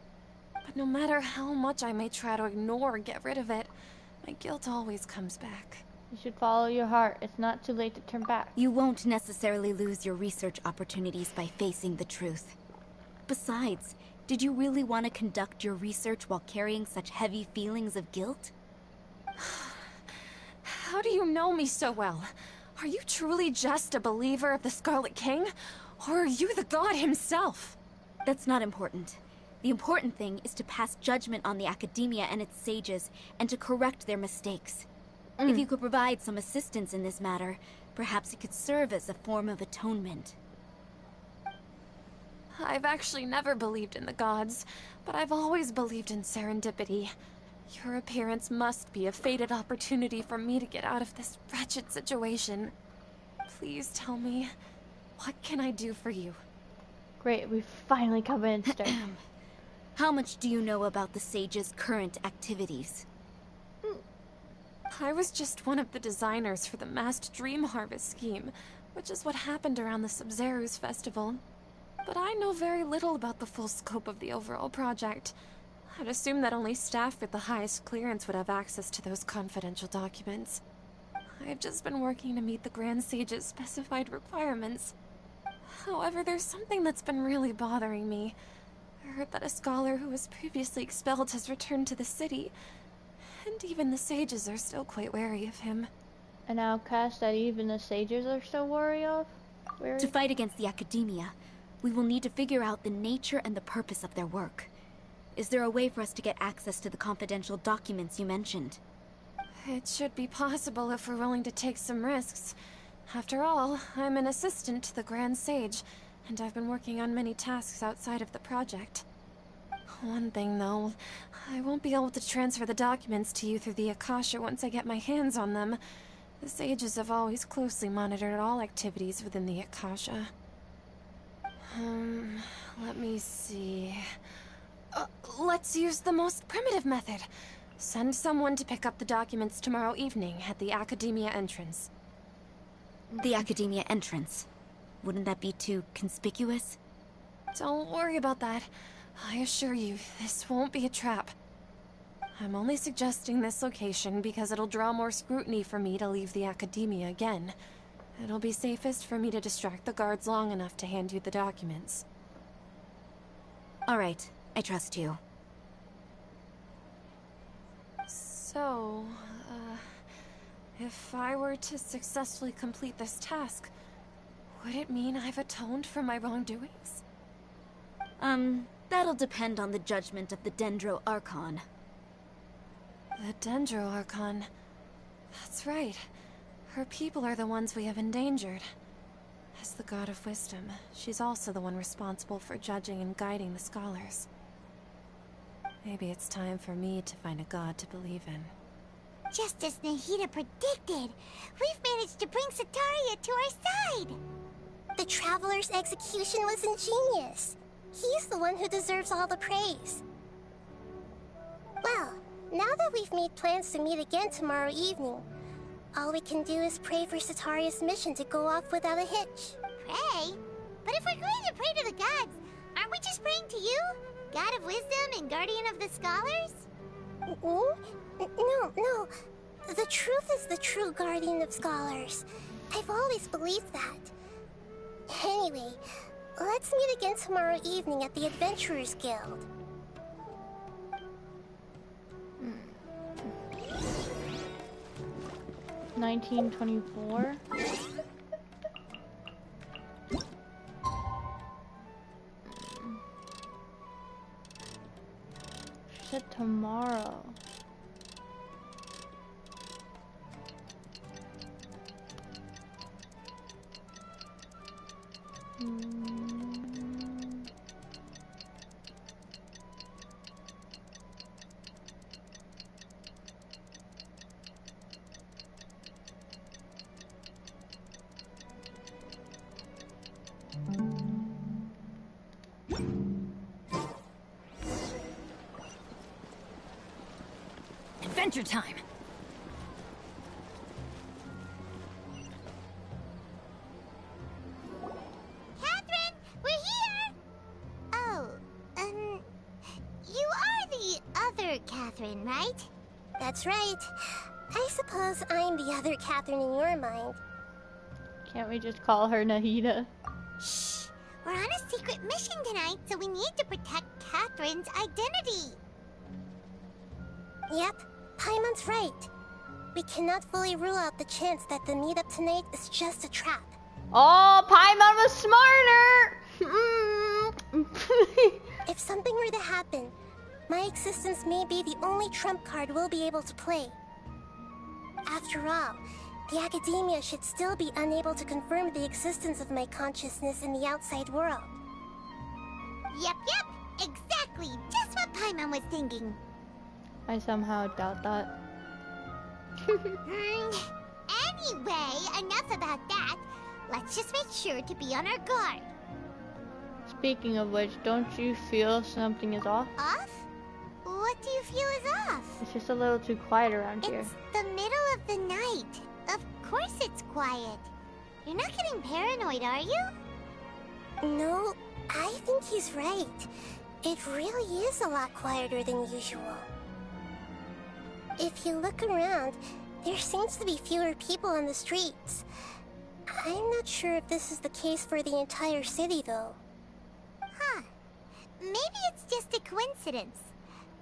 But no matter how much I may try to ignore or get rid of it, my guilt always comes back. You should follow your heart. It's not too late to turn back. You won't necessarily lose your research opportunities by facing the truth. Besides, Did you really want to conduct your research while carrying such heavy feelings of guilt? How do you know me so well? Are you truly just a believer of the Scarlet King? Or are you the god himself? That's not important. The important thing is to pass judgment on the academia and its sages, and to correct their mistakes. If you could provide some assistance in this matter, perhaps it could serve as a form of atonement. I've actually never believed in the gods, but I've always believed in serendipity. Your appearance must be a fated opportunity for me to get out of this wretched situation. Please tell me, what can I do for you? Great, we've finally convinced her. How much do you know about the sage's current activities? I was just one of the designers for the massed dream harvest scheme, which is what happened around the Sub-Zeru's festival. But I know very little about the full scope of the overall project. I'd assume that only staff with the highest clearance would have access to those confidential documents. I've just been working to meet the Grand Sage's specified requirements. However, there's something that's been really bothering me. I heard that a scholar who was previously expelled has returned to the city, and even the sages are still quite wary of him. An outcast that even the sages are still wary of? To fight against the academia, we will need to figure out the nature and the purpose of their work. Is there a way for us to get access to the confidential documents you mentioned? It should be possible if we're willing to take some risks. After all, I'm an assistant to the Grand Sage, and I've been working on many tasks outside of the project. One thing, though, I won't be able to transfer the documents to you through the Akasha once I get my hands on them. The sages have always closely monitored all activities within the Akasha. Let me see... let's use the most primitive method. Send someone to pick up the documents tomorrow evening at the Academia entrance. The Academia entrance? Wouldn't that be too conspicuous? Don't worry about that. I assure you, this won't be a trap. I'm only suggesting this location because it'll draw more scrutiny for me to leave the Academia again. It'll be safest for me to distract the guards long enough to hand you the documents. Alright, I trust you. So, if I were to successfully complete this task, would it mean I've atoned for my wrongdoings? That'll depend on the judgment of the Dendro Archon. The Dendro Archon. That's right. Her people are the ones we have endangered. As the God of Wisdom, she's also the one responsible for judging and guiding the scholars. Maybe it's time for me to find a god to believe in. Just as Nahida predicted, we've managed to bring Sataria to our side! The Traveler's execution was ingenious. He's the one who deserves all the praise. Well, now that we've made plans to meet again tomorrow evening, all we can do is pray for Sataria's mission to go off without a hitch. Pray? But if we're going to pray to the gods, aren't we just praying to you? God of Wisdom and Guardian of the Scholars? No. The truth is the true Guardian of Scholars. I've always believed that. Anyway, let's meet again tomorrow evening at the Adventurers Guild. Hmm. 1924. She said tomorrow. Adventure time! Catherine, we're here! Oh, you are the other Catherine, right? That's right. I suppose I'm the other Catherine in your mind. Can't we just call her Nahida? Shh! We're on a secret mission tonight, so we need to protect Catherine's identity. Yep, Paimon's right. We cannot fully rule out the chance that the meetup tonight is just a trap. Oh, Paimon was smarter! If something were to happen, my existence may be the only trump card we'll be able to play. After all, the Academia should still be unable to confirm the existence of my consciousness in the outside world. Yep, exactly. Just what Paimon was thinking. I somehow doubt that. Anyway, enough about that. Let's just make sure to be on our guard. Speaking of which, don't you feel something is off? Off? What do you feel is off? It's just a little too quiet around here. It's the middle of the night. Of course it's quiet. You're not getting paranoid, are you? No, I think he's right. It really is a lot quieter than usual. If you look around, there seems to be fewer people on the streets. I'm not sure if this is the case for the entire city, though. Huh. Maybe it's just a coincidence.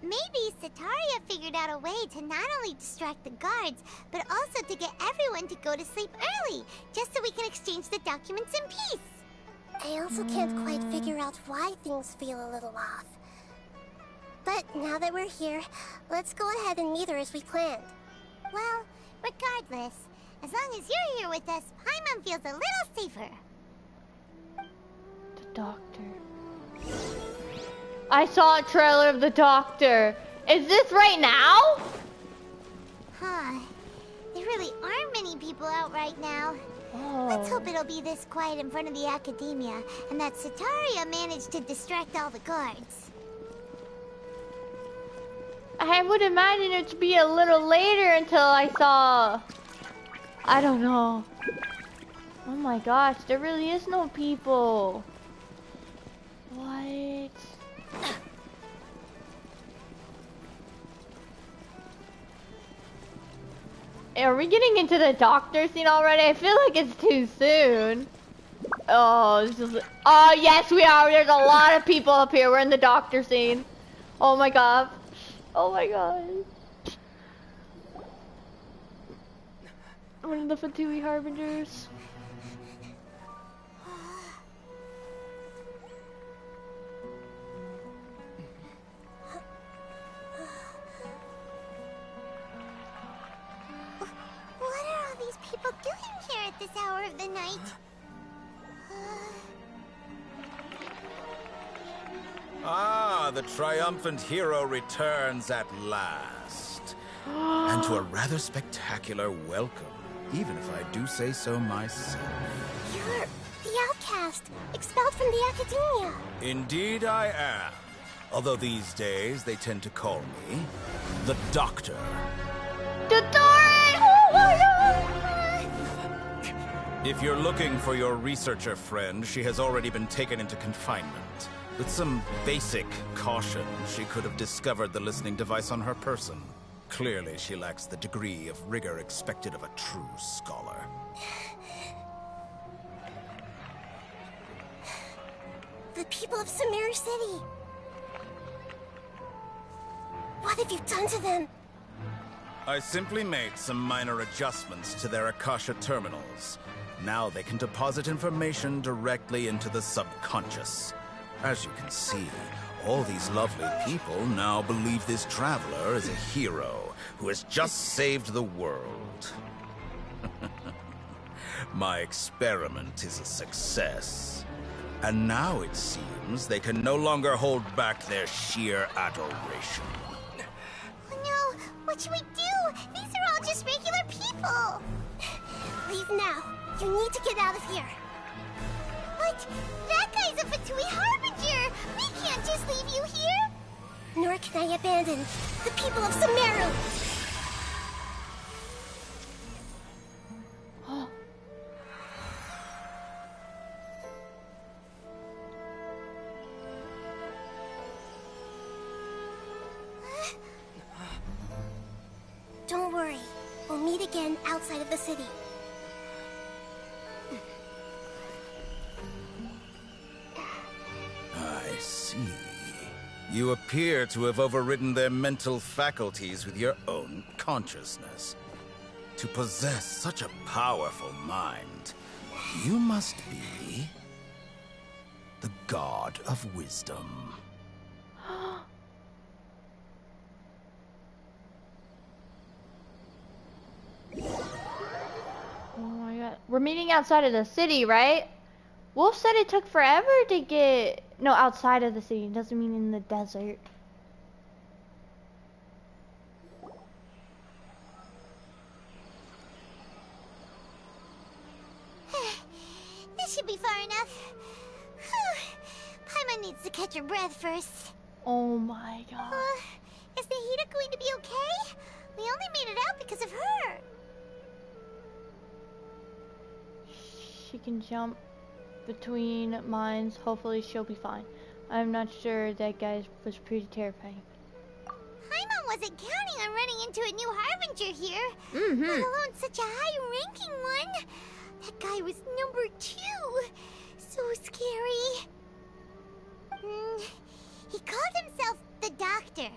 Maybe Sataria figured out a way to not only distract the guards, but also to get everyone to go to sleep early, just so we can exchange the documents in peace. I also can't quite figure out why things feel a little off. But now that we're here, let's go ahead and meet her as we planned. Well, regardless, as long as you're here with us, Paimon feels a little safer. The doctor. I saw a trailer of the doctor. Is this right now? Huh. There really aren't many people out right now. Oh. Let's hope it'll be this quiet in front of the Academia, and that Sataria managed to distract all the guards. I would imagine it to be a little later until I saw... I don't know. Oh my gosh, there really is no people. What? Are we getting into the doctor scene already? I feel like it's too soon. Oh, this is... Oh, yes, we are. There's a lot of people up here. We're in the doctor scene. Oh my god. Oh my god. One of the Fatui Harbingers. What are all these people doing here at this hour of the night? Ah, the triumphant hero returns at last. And to a rather spectacular welcome, even if I do say so myself. You're the outcast, expelled from the Academia. Indeed I am. Although these days they tend to call me the Doctor. Dottore! Oh my god! If you're looking for your researcher friend, she has already been taken into confinement. With some basic caution, she could have discovered the listening device on her person. Clearly, she lacks the degree of rigor expected of a true scholar. The people of Sumeru City. What have you done to them? I simply made some minor adjustments to their Akasha terminals. Now they can deposit information directly into the subconscious. As you can see, all these lovely people now believe this traveler is a hero who has just saved the world. My experiment is a success. And now it seems they can no longer hold back their sheer adoration. No, what should we do? These are all just regular people. Leave now. You need to get out of here. But that guy's a Fatui Harbinger. We can't just leave you here. Nor can I abandon the people of Sumeru. Don't worry. We'll meet again outside of the city. see. You appear to have overridden their mental faculties with your own consciousness. To possess such a powerful mind, you must be the god of wisdom. Oh my god. We're meeting outside of the city, right? Wolf said it took forever to get... No, outside of the city. It doesn't mean in the desert. This should be far enough. Paimon needs to catch her breath first. Oh my god. Is Nahida going to be okay? We only made it out because of her. She can jump between mines. Hopefully she'll be fine. I'm not sure. That guy was pretty terrifying. Paimon wasn't counting on running into a new Harbinger here. Let alone such a high-ranking one. That guy was number 2. So scary. He called himself the Doctor.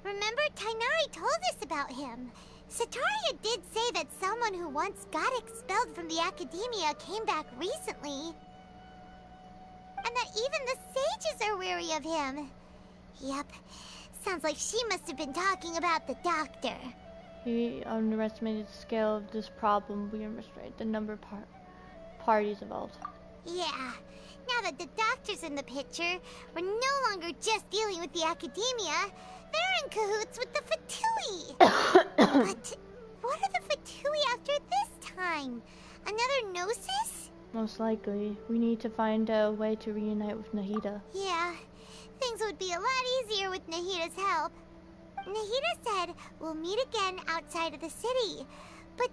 Remember, Tainari told us about him. Sataria did say that someone who once got expelled from the academia came back recently. And that even the sages are wary of him. Yep. Sounds like she must have been talking about the Doctor. He underestimated the scale of this problem. We underestimated the number of parties involved. Yeah. Now that the Doctor's in the picture, we're no longer just dealing with the academia. They're in cahoots with the Fatui. But what are the Fatui after this time? Another Gnosis? Most likely. We need to find a way to reunite with Nahida. Yeah. Things would be a lot easier with Nahida's help. Nahida said we'll meet again outside of the city. But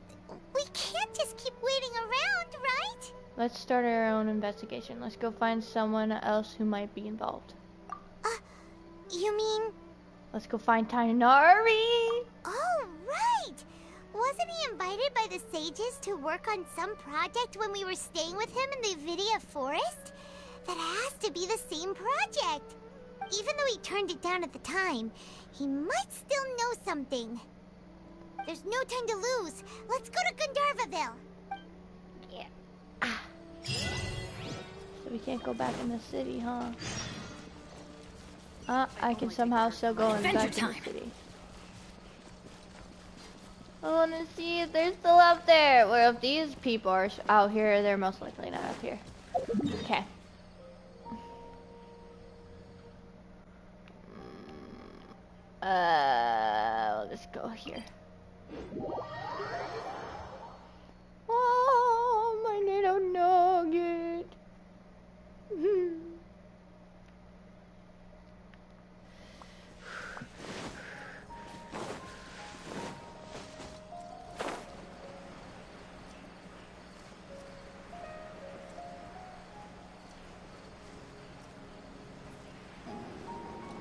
we can't just keep waiting around, right? Let's start our own investigation. Let's go find someone else who might be involved. You mean... Let's go find Tainari! Oh, right! Wasn't he invited by the sages to work on some project when we were staying with him in the Vidia Forest? That has to be the same project. Even though he turned it down at the time, he might still know something. There's no time to lose. Let's go to Gandharvaville. Yeah. So we can't go back in the city, huh? I can somehow still go back in the city. I want to see if they're still up there. Well, if these people are out here, they're most likely not up here. Okay. Let's go here. Oh, my little nugget.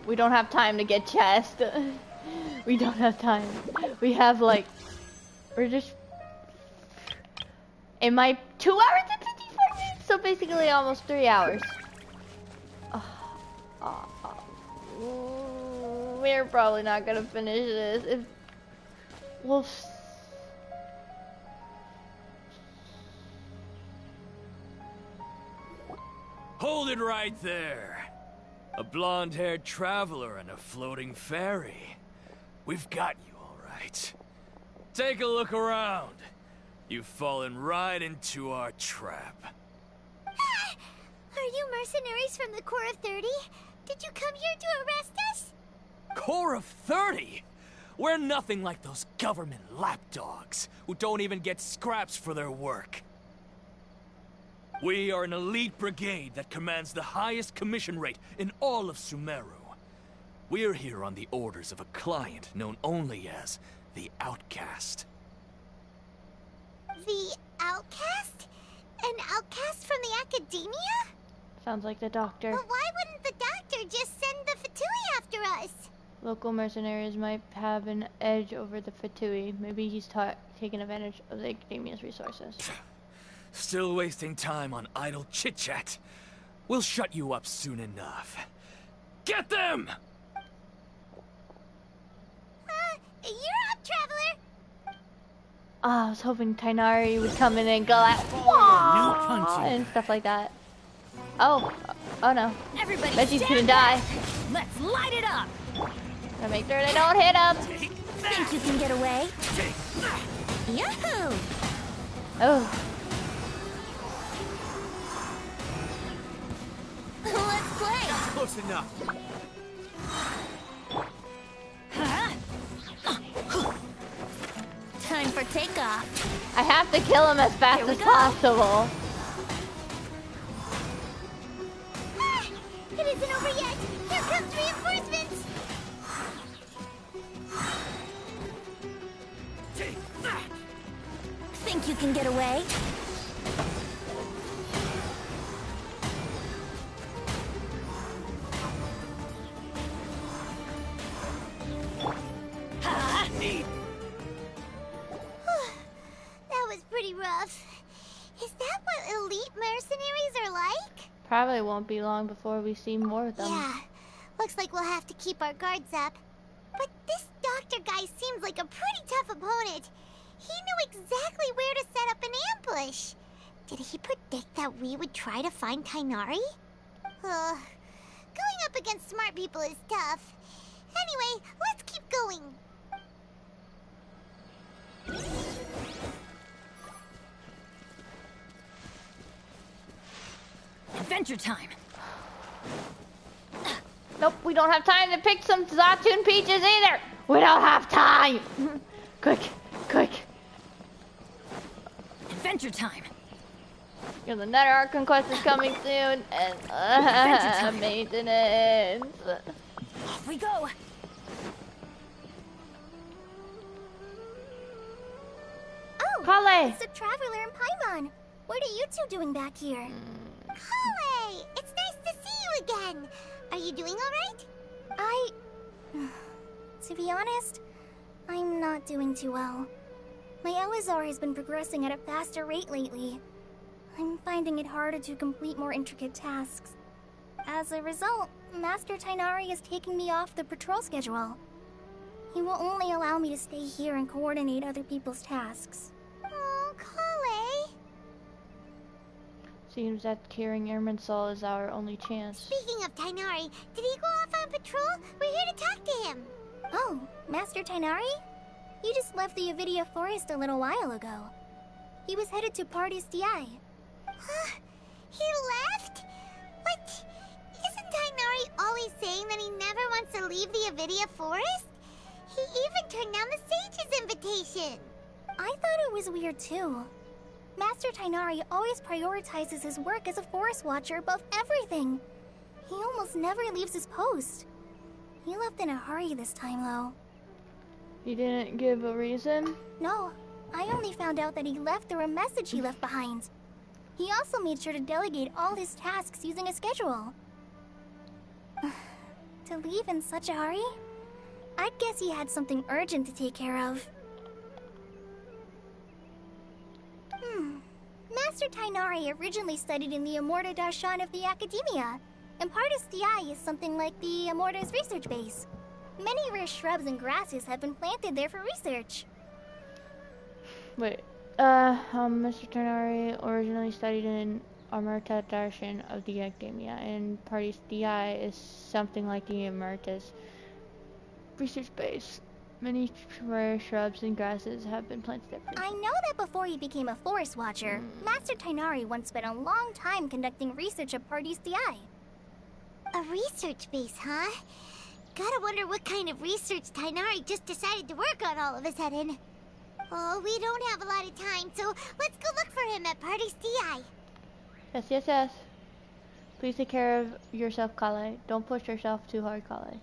We don't have time to get chest. We don't have time. We have like, we're just, in my 2 hours and 54 minutes, so basically almost 3 hours. We're probably not gonna finish this. If we'll. Hold it right there. A blonde-haired traveler and a floating fairy. We've got you, all right. Take a look around. You've fallen right into our trap. Are you mercenaries from the Corps of 30? Did you come here to arrest us? Corps of 30? We're nothing like those government lapdogs who don't even get scraps for their work. We are an elite brigade that commands the highest commission rate in all of Sumeru. We're here on the orders of a client known only as the Outcast. The Outcast? An outcast from the academia? Sounds like the Doctor. But why wouldn't the Doctor just send the Fatui after us? Local mercenaries might have an edge over the Fatui. Maybe he's taking advantage of the academia's resources. Still wasting time on idle chit-chat. We'll shut you up soon enough. Get them! You're up, Traveler! Oh, I was hoping Tainari would come in and go like, "Wah!" and stuff like that. Oh, oh no. Everybody Reggie's gonna die. Let's light it up! Gotta make sure they don't hit him. Think you can get away? Yahoo! Oh. Let's play! Close enough. Time for takeoff. I have to kill him as fast as possible. Ah, it isn't over yet! Here comes reinforcements! Think you can get away? That was pretty rough. Is that what elite mercenaries are like? Probably won't be long before we see more of them. Yeah, looks like we'll have to keep our guards up. But this doctor guy seems like a pretty tough opponent. He knew exactly where to set up an ambush. Did he predict that we would try to find Tainari? Going up against smart people is tough. Anyway, let's keep going. Adventure time. Nope, we don't have time to pick some Zatoon peaches either. We don't have time. Quick, quick. Adventure time. Yeah, the Nether Archon quest is coming soon, and maintenance. Off we go. Oh, Kale. it's the Traveler and Paimon. What are you two doing back here? Kale, it's nice to see you again. Are you doing all right? To be honest, I'm not doing too well. My Elazar has been progressing at a faster rate lately. I'm finding it harder to complete more intricate tasks. As a result, Master Tainari is taking me off the patrol schedule. He will only allow me to stay here and coordinate other people's tasks. Oh, Kale. Seems that carrying Airman Soul is our only chance. Speaking of Tainari, did he go off on patrol? We're here to talk to him. Oh, Master Tainari? You just left the Avidia Forest a little while ago. He was headed to Party's DI. He left? But isn't Tainari always saying that he never wants to leave the Avidia Forest? He even turned down the Sage's invitation. I thought it was weird too. Master Tainari always prioritizes his work as a forest watcher above everything. He almost never leaves his post. He left in a hurry this time, though. You didn't give a reason? No, I only found out that he left through a message he left behind. He also made sure to delegate all his tasks using a schedule. To leave in such a hurry? I guess he had something urgent to take care of. Master Tainari originally studied in the Amorta Darshan of the Academia, and Partis DI is something like the Amorta's research base. Many rare shrubs and grasses have been planted there for research. Wait, Mr. Tainari originally studied in Amorta Darshan of the Academia, and Party's DI is something like the Amorta's research base. Many rare shrubs and grasses have been planted there. I know that before he became a forest watcher, Master Tainari once spent a long time conducting research at Party's DI. A research base, huh? Gotta wonder what kind of research Tainari just decided to work on all of a sudden. Oh, we don't have a lot of time, so let's go look for him at Party's DI. Yes, yes, yes. Please take care of yourself, Kale. Don't push yourself too hard, Kale.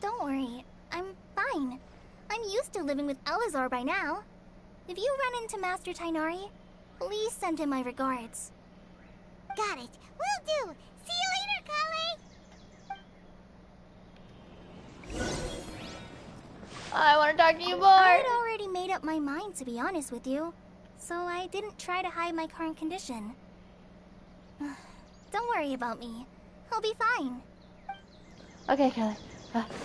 Don't worry. I'm fine. I'm used to living with Elazar by now. If you run into Master Tainari, please send him my regards. Got it. Will do. See you later, Kale. I want to talk to you more. I had already made up my mind, to be honest with you, so I didn't try to hide my current condition. Don't worry about me. I'll be fine. Okay, Kelly.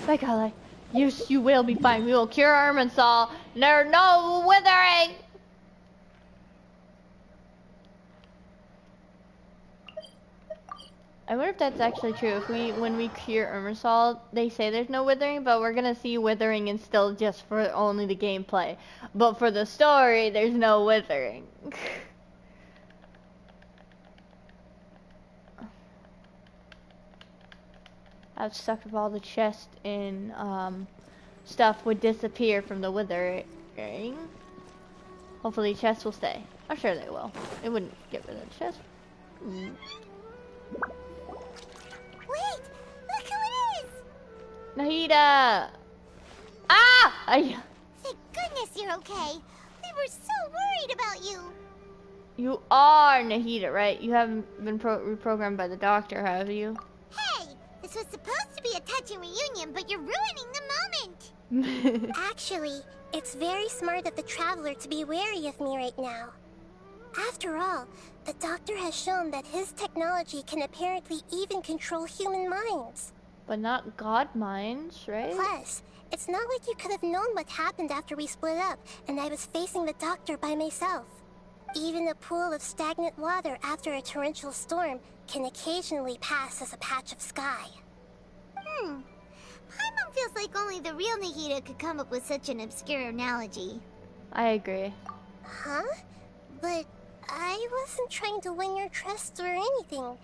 Bye, Kelly. You will be fine. We will cure Irminsul. There's no withering. I wonder if that's actually true. If when we cure Irminsul, they say there's no withering, but we're gonna see withering and still just for only the gameplay. But for the story, there's no withering. I was stuck if all the chest and stuff would disappear from the withering. Hopefully chests will stay. I'm sure they will. It wouldn't get rid of the chest. Wait! Look who it is! Nahida! Ah! Thank goodness you're okay. We were so worried about you. You are Nahida, right? You haven't been reprogrammed by the doctor, have you? Hey! This was supposed to be a touching reunion, but you're ruining the moment! Actually, it's very smart of the Traveler to be wary of me right now. After all, the Doctor has shown that his technology can apparently even control human minds. But not god minds, right? Plus, it's not like you could have known what happened after we split up and I was facing the Doctor by myself. Even a pool of stagnant water after a torrential storm can occasionally pass as a patch of sky. Paimon feels like only the real Nahida could come up with such an obscure analogy. I agree. Huh? But I wasn't trying to win your trust or anything. All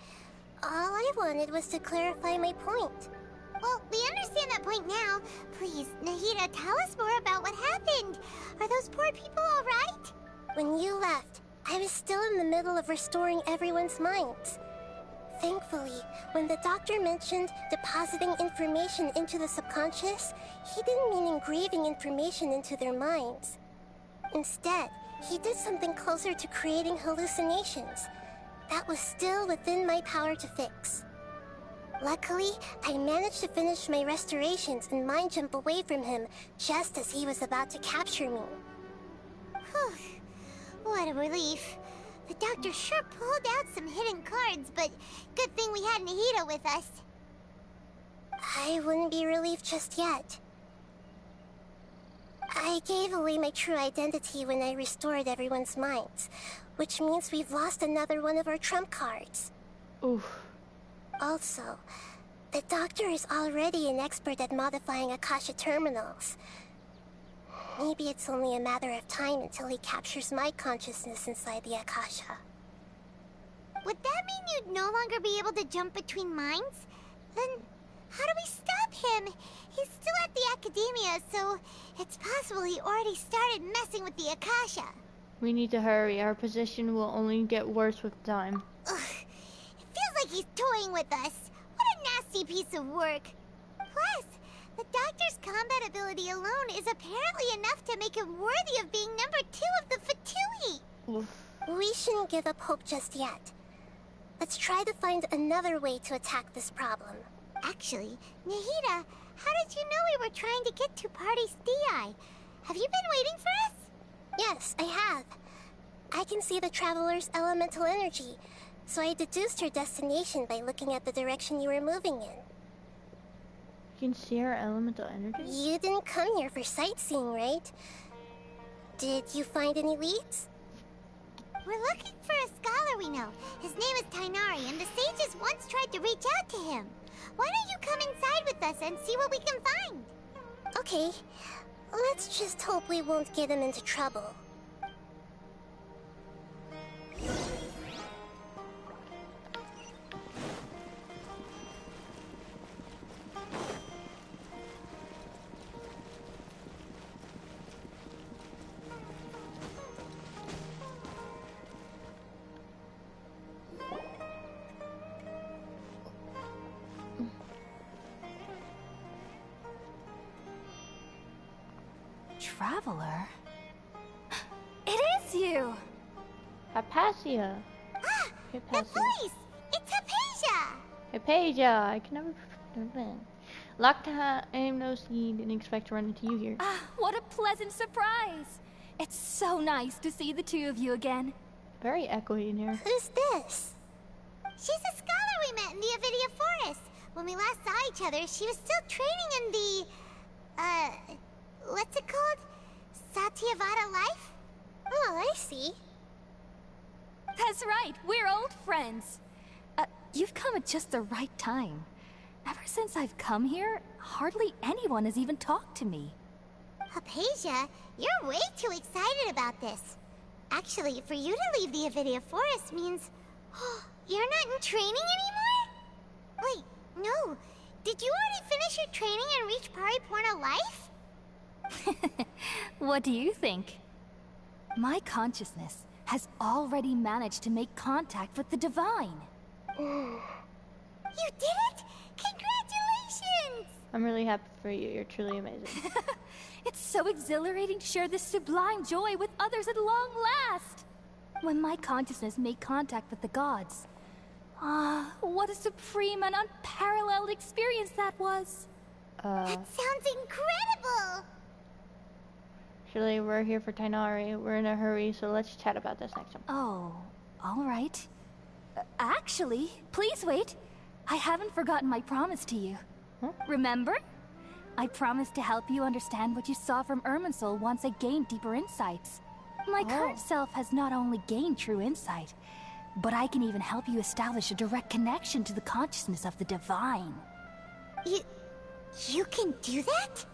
I wanted was to clarify my point. Well, we understand that point now. Please, Nahida, tell us more about what happened. Are those poor people all right? When you left, I was still in the middle of restoring everyone's minds. Thankfully, when the Doctor mentioned depositing information into the subconscious, he didn't mean engraving information into their minds. Instead, he did something closer to creating hallucinations. That was still within my power to fix. Luckily, I managed to finish my restorations and mind jump away from him just as he was about to capture me. Whew. What a relief. The Doctor sure pulled out some hidden cards, but good thing we had Nahida with us. I wouldn't be relieved just yet. I gave away my true identity when I restored everyone's minds, which means we've lost another one of our trump cards. Oof. Also, the Doctor is already an expert at modifying Akasha terminals. Maybe it's only a matter of time until he captures my consciousness inside the Akasha. Would that mean you'd no longer be able to jump between minds? Then how do we stop him? He's still at the Academia, so it's possible he already started messing with the Akasha. We need to hurry. Our position will only get worse with time. Ugh. It feels like he's toying with us. What a nasty piece of work. Plus, the Doctor's combat ability alone is apparently enough to make him worthy of being number 2 of the Fatui. Oof. We shouldn't give up hope just yet. Let's try to find another way to attack this problem. Actually, Nahida, how did you know we were trying to get to Party's DI? Have you been waiting for us? Yes, I have. I can see the Traveler's elemental energy, so I deduced her destination by looking at the direction you were moving in. You can see our elemental energy? You didn't come here for sightseeing, right? Did you find any leads? We're looking for a scholar we know. His name is Tainari, and the sages once tried to reach out to him. Why don't you come inside with us and see what we can find? Okay, let's just hope we won't get him into trouble. Traveler? It is you! Hypatia. Ah! The Hypatia. voice! It's Hypatia! Hypatia. I can never... Locked aim, no speed. Didn't expect to run into you here. Ah, what a pleasant surprise! It's so nice to see the two of you again. Very echoey in here. Who's this? She's a scholar we met in the Avidia Forest. when we last saw each other, she was still training in the, what's it called? Satyavada life? Oh, I see. That's right, we're old friends. You've come at just the right time. Ever since I've come here, hardly anyone has even talked to me. Hypatia, you're way too excited about this. Actually, for you to leave the Avidia Forest means... you're not in training anymore? Wait, no. Did you already finish your training and reach Pariporna life? What do you think? My consciousness has already managed to make contact with the divine. You did it! Congratulations! I'm really happy for you. You're truly amazing. It's so exhilarating to share this sublime joy with others at long last! When my consciousness made contact with the gods. What a supreme and unparalleled experience that was! That sounds incredible! Actually, we're here for Tainari. We're in a hurry, so let's chat about this next time. Oh, alright. Actually, please wait. I haven't forgotten my promise to you. Huh? Remember? I promised to help you understand what you saw from Irminsul once I gained deeper insights. My current self has not only gained true insight, but I can even help you establish a direct connection to the consciousness of the divine. You can do that?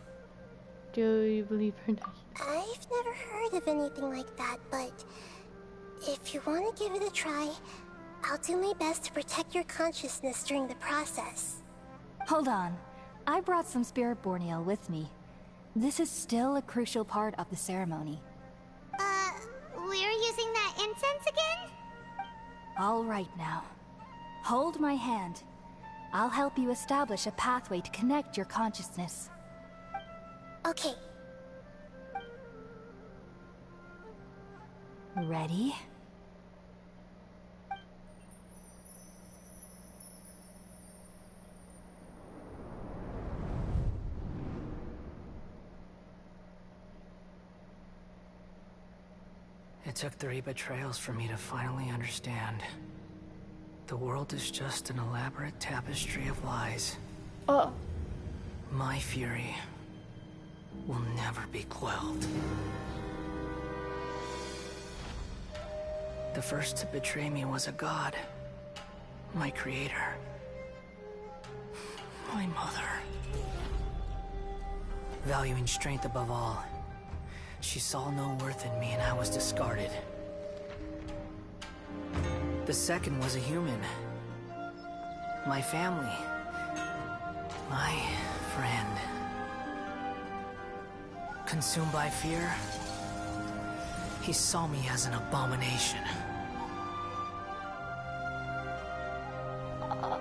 Do you believe her? I've never heard of anything like that, but if you want to give it a try, I'll do my best to protect your consciousness during the process. Hold on. I brought some spirit borneal with me. This is still a crucial part of the ceremony. We're using that incense again? All right now. Hold my hand. I'll help you establish a pathway to connect your consciousness. Okay. Ready? It took 3 betrayals for me to finally understand. The world is just an elaborate tapestry of lies. Oh. My fury will never be quelled. The first to betray me was a god. My creator. My mother. Valuing strength above all, she saw no worth in me and I was discarded. The second was a human. My family. My friend. Consumed by fear, he saw me as an abomination.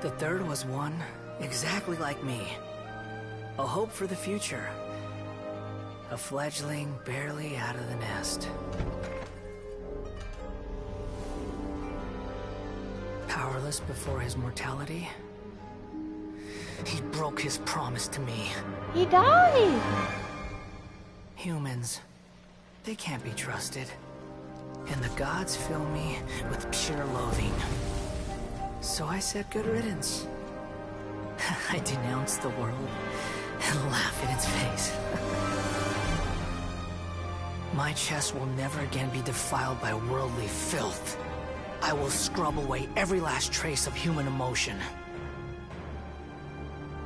The third was one exactly like me. A hope for the future. A fledgling barely out of the nest. Powerless before his mortality, he broke his promise to me. He died! Humans, they can't be trusted. And the gods fill me with pure loathing. So I said good riddance. I denounced the world and laughed in its face. My chest will never again be defiled by worldly filth. I will scrub away every last trace of human emotion.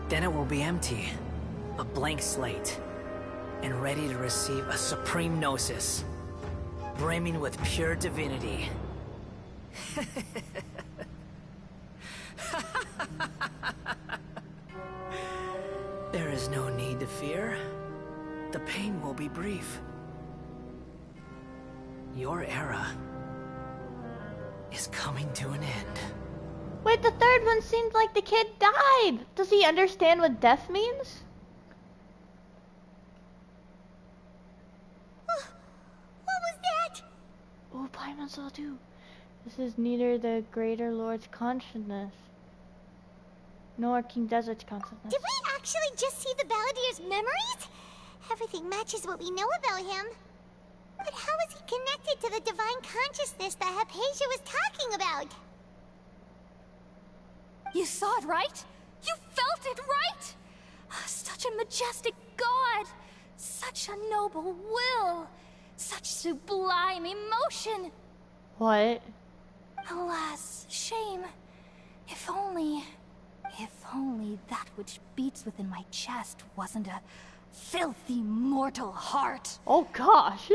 Then it will be empty, a blank slate, and ready to receive a supreme gnosis, brimming with pure divinity. There is no need to fear. The pain will be brief. Your era is coming to an end. Wait, the third one seemed like the kid died. Does he understand what death means? What was that? Oh, Paimon saw too. This is neither the Greater Lord's consciousness, nor King Desert's consciousness. Did we actually just see the Balladeer's memories? Everything matches what we know about him. But how is he connected to the divine consciousness that Hypatia was talking about? You saw it, right? You felt it, right? Such a majestic god! Such a noble will! Such sublime emotion! What? Alas, shame. If only that which beats within my chest wasn't a filthy mortal heart. Oh gosh.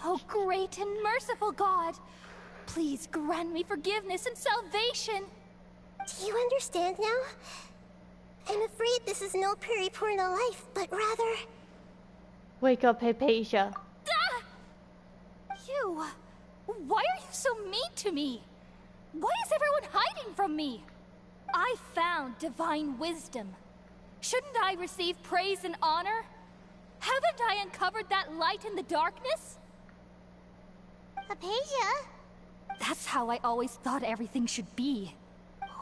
Oh great and merciful God, please grant me forgiveness and salvation. Do you understand now? I'm afraid this is no periporno life, but rather... Wake up, Hypatia. Ah! You! Why are you so mean to me? Why is everyone hiding from me? I found divine wisdom. Shouldn't I receive praise and honor? Haven't I uncovered that light in the darkness? Hypatia? That's how I always thought everything should be.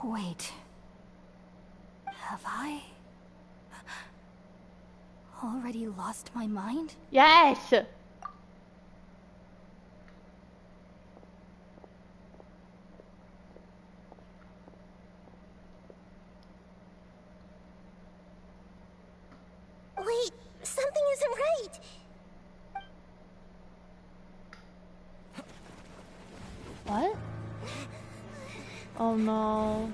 Wait. Have I already lost my mind? Yes! Wait, something isn't right. What? Oh no.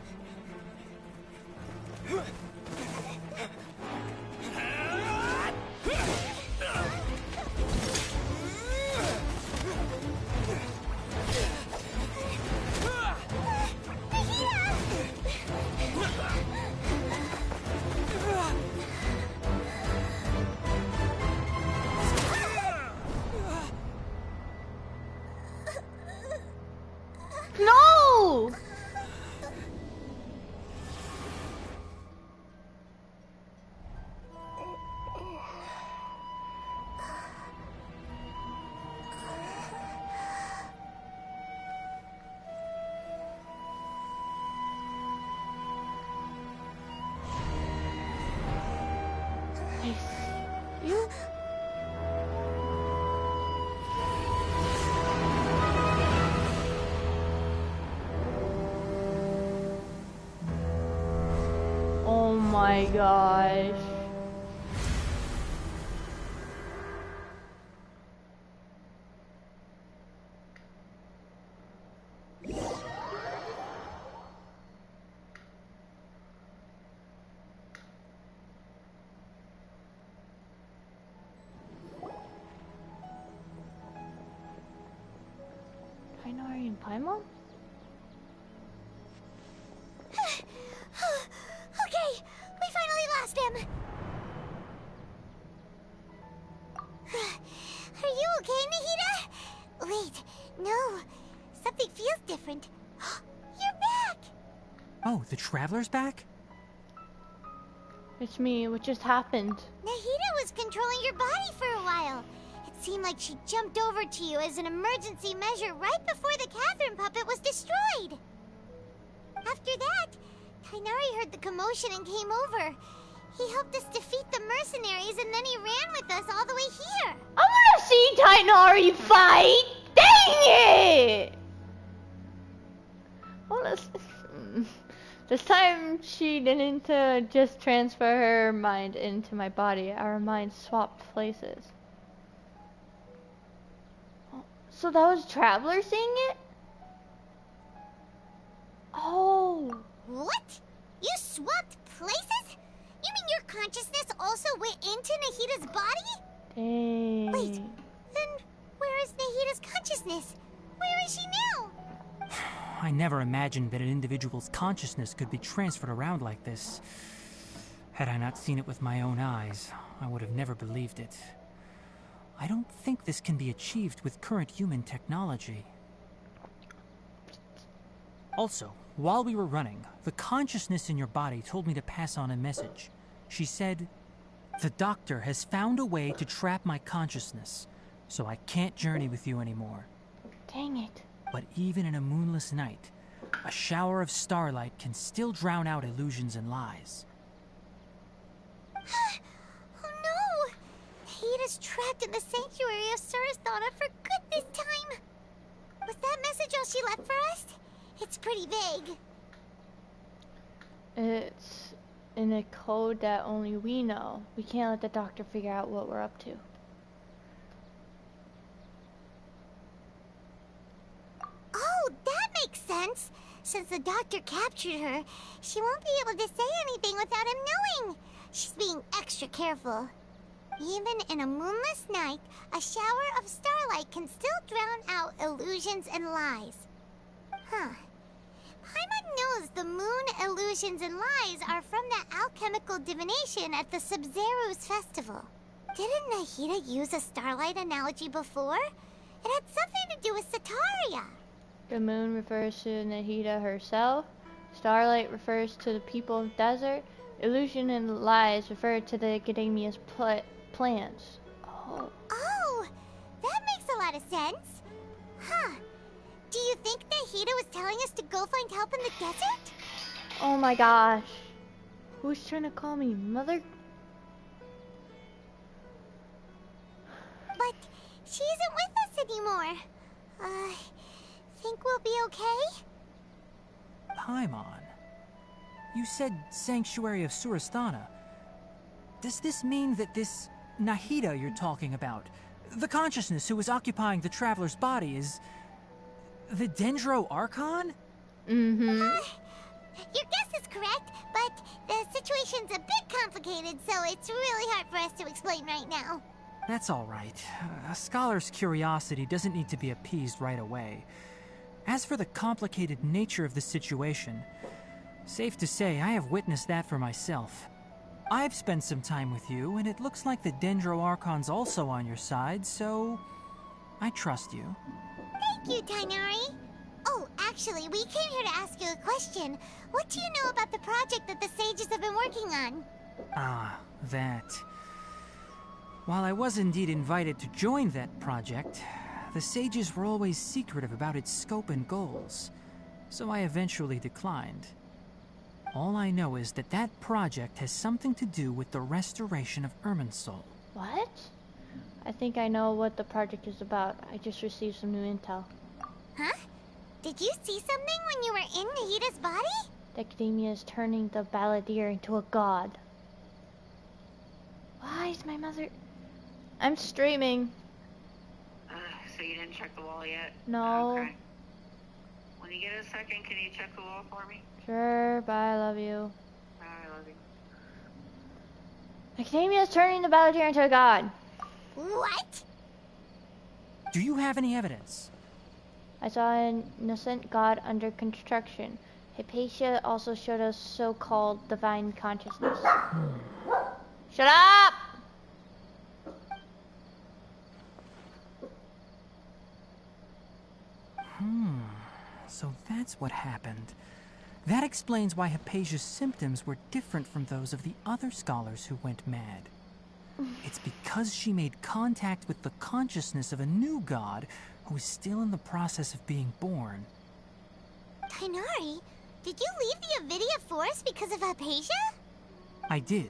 No! You? Oh my gosh. Tainari and Paimon? Okay, we finally lost him. Are you okay, Nahida? Wait, no. Something feels different. You're back! Oh, the Traveler's back? It's me. What just happened? Nahida was controlling your body for a while. It seemed like she jumped over to you as an emergency measure right before the Catherine puppet was destroyed. After that, Tainari heard the commotion and came over. He helped us defeat the mercenaries and then he ran with us all the way here. I wanna see Tainari fight! Dang it! This time she didn't just transfer her mind into my body. Our minds swapped places. So that was Traveler seeing it? Oh. What? You swapped places? You mean your consciousness also went into Nahida's body? Dang. Wait, then where is Nahida's consciousness? Where is she now? I never imagined that an individual's consciousness could be transferred around like this. Had I not seen it with my own eyes, I would have never believed it. I don't think this can be achieved with current human technology. Also, while we were running, the consciousness in your body told me to pass on a message. She said, "The doctor has found a way to trap my consciousness, so I can't journey with you anymore." Dang it. But even in a moonless night, a shower of starlight can still drown out illusions and lies. Oh no! Nahida's trapped in the sanctuary of Surasthana for good this time. Was that message all she left for us? It's pretty vague. It's in a code that only we know. We can't let the doctor figure out what we're up to. Oh, that makes sense. Since the doctor captured her, she won't be able to say anything without him knowing. She's being extra careful. Even in a moonless night, a shower of starlight can still drown out illusions and lies. Huh. Paimon knows the moon illusions and lies are from the alchemical divination at the Sub-Zero's festival. Didn't Nahida use a starlight analogy before? It had something to do with Sataria. The moon refers to Nahida herself. Starlight refers to the people of desert. Illusion and lies refer to the academia's plans. Oh, that makes a lot of sense. Huh. Do you think Nahida was telling us to go find help in the desert? Oh my gosh. Who's trying to call me mother? But she isn't with us anymore. Think we'll be okay? Paimon, you said Sanctuary of Surasthana. Does this mean that this Nahida you're talking about, the consciousness who is occupying the traveler's body, is the Dendro Archon? Mm-hmm. Your guess is correct, but the situation's a bit complicated, so it's really hard for us to explain right now. That's all right. A scholar's curiosity doesn't need to be appeased right away. As for the complicated nature of the situation, safe to say I have witnessed that for myself. I've spent some time with you, and it looks like the Dendro Archon's also on your side, so I trust you. Thank you, Tainari. Oh, actually, we came here to ask you a question. What do you know about the project that the sages have been working on? Ah, that. While I was indeed invited to join that project, the sages were always secretive about its scope and goals, so I eventually declined. All I know is that that project has something to do with the restoration of Irminsul. What? I think I know what the project is about. I just received some new intel. Huh? Did you see something when you were in Nahida's body? The Academia is turning the Balladeer into a god. Why is my mother... I'm streaming. So you didn't check the wall yet? No. Okay. When you get a second, can you check the wall for me? Sure, bye, I love you. I love you. Academia is turning the Balladeer into a god. What? Do you have any evidence? I saw an innocent god under construction. Hypatia also showed us so-called divine consciousness. Shut up! So that's what happened. That explains why Hypatia's symptoms were different from those of the other scholars who went mad. It's because she made contact with the consciousness of a new god who is still in the process of being born. Tainari, did you leave the Avidia Forest because of Hypatia? I did.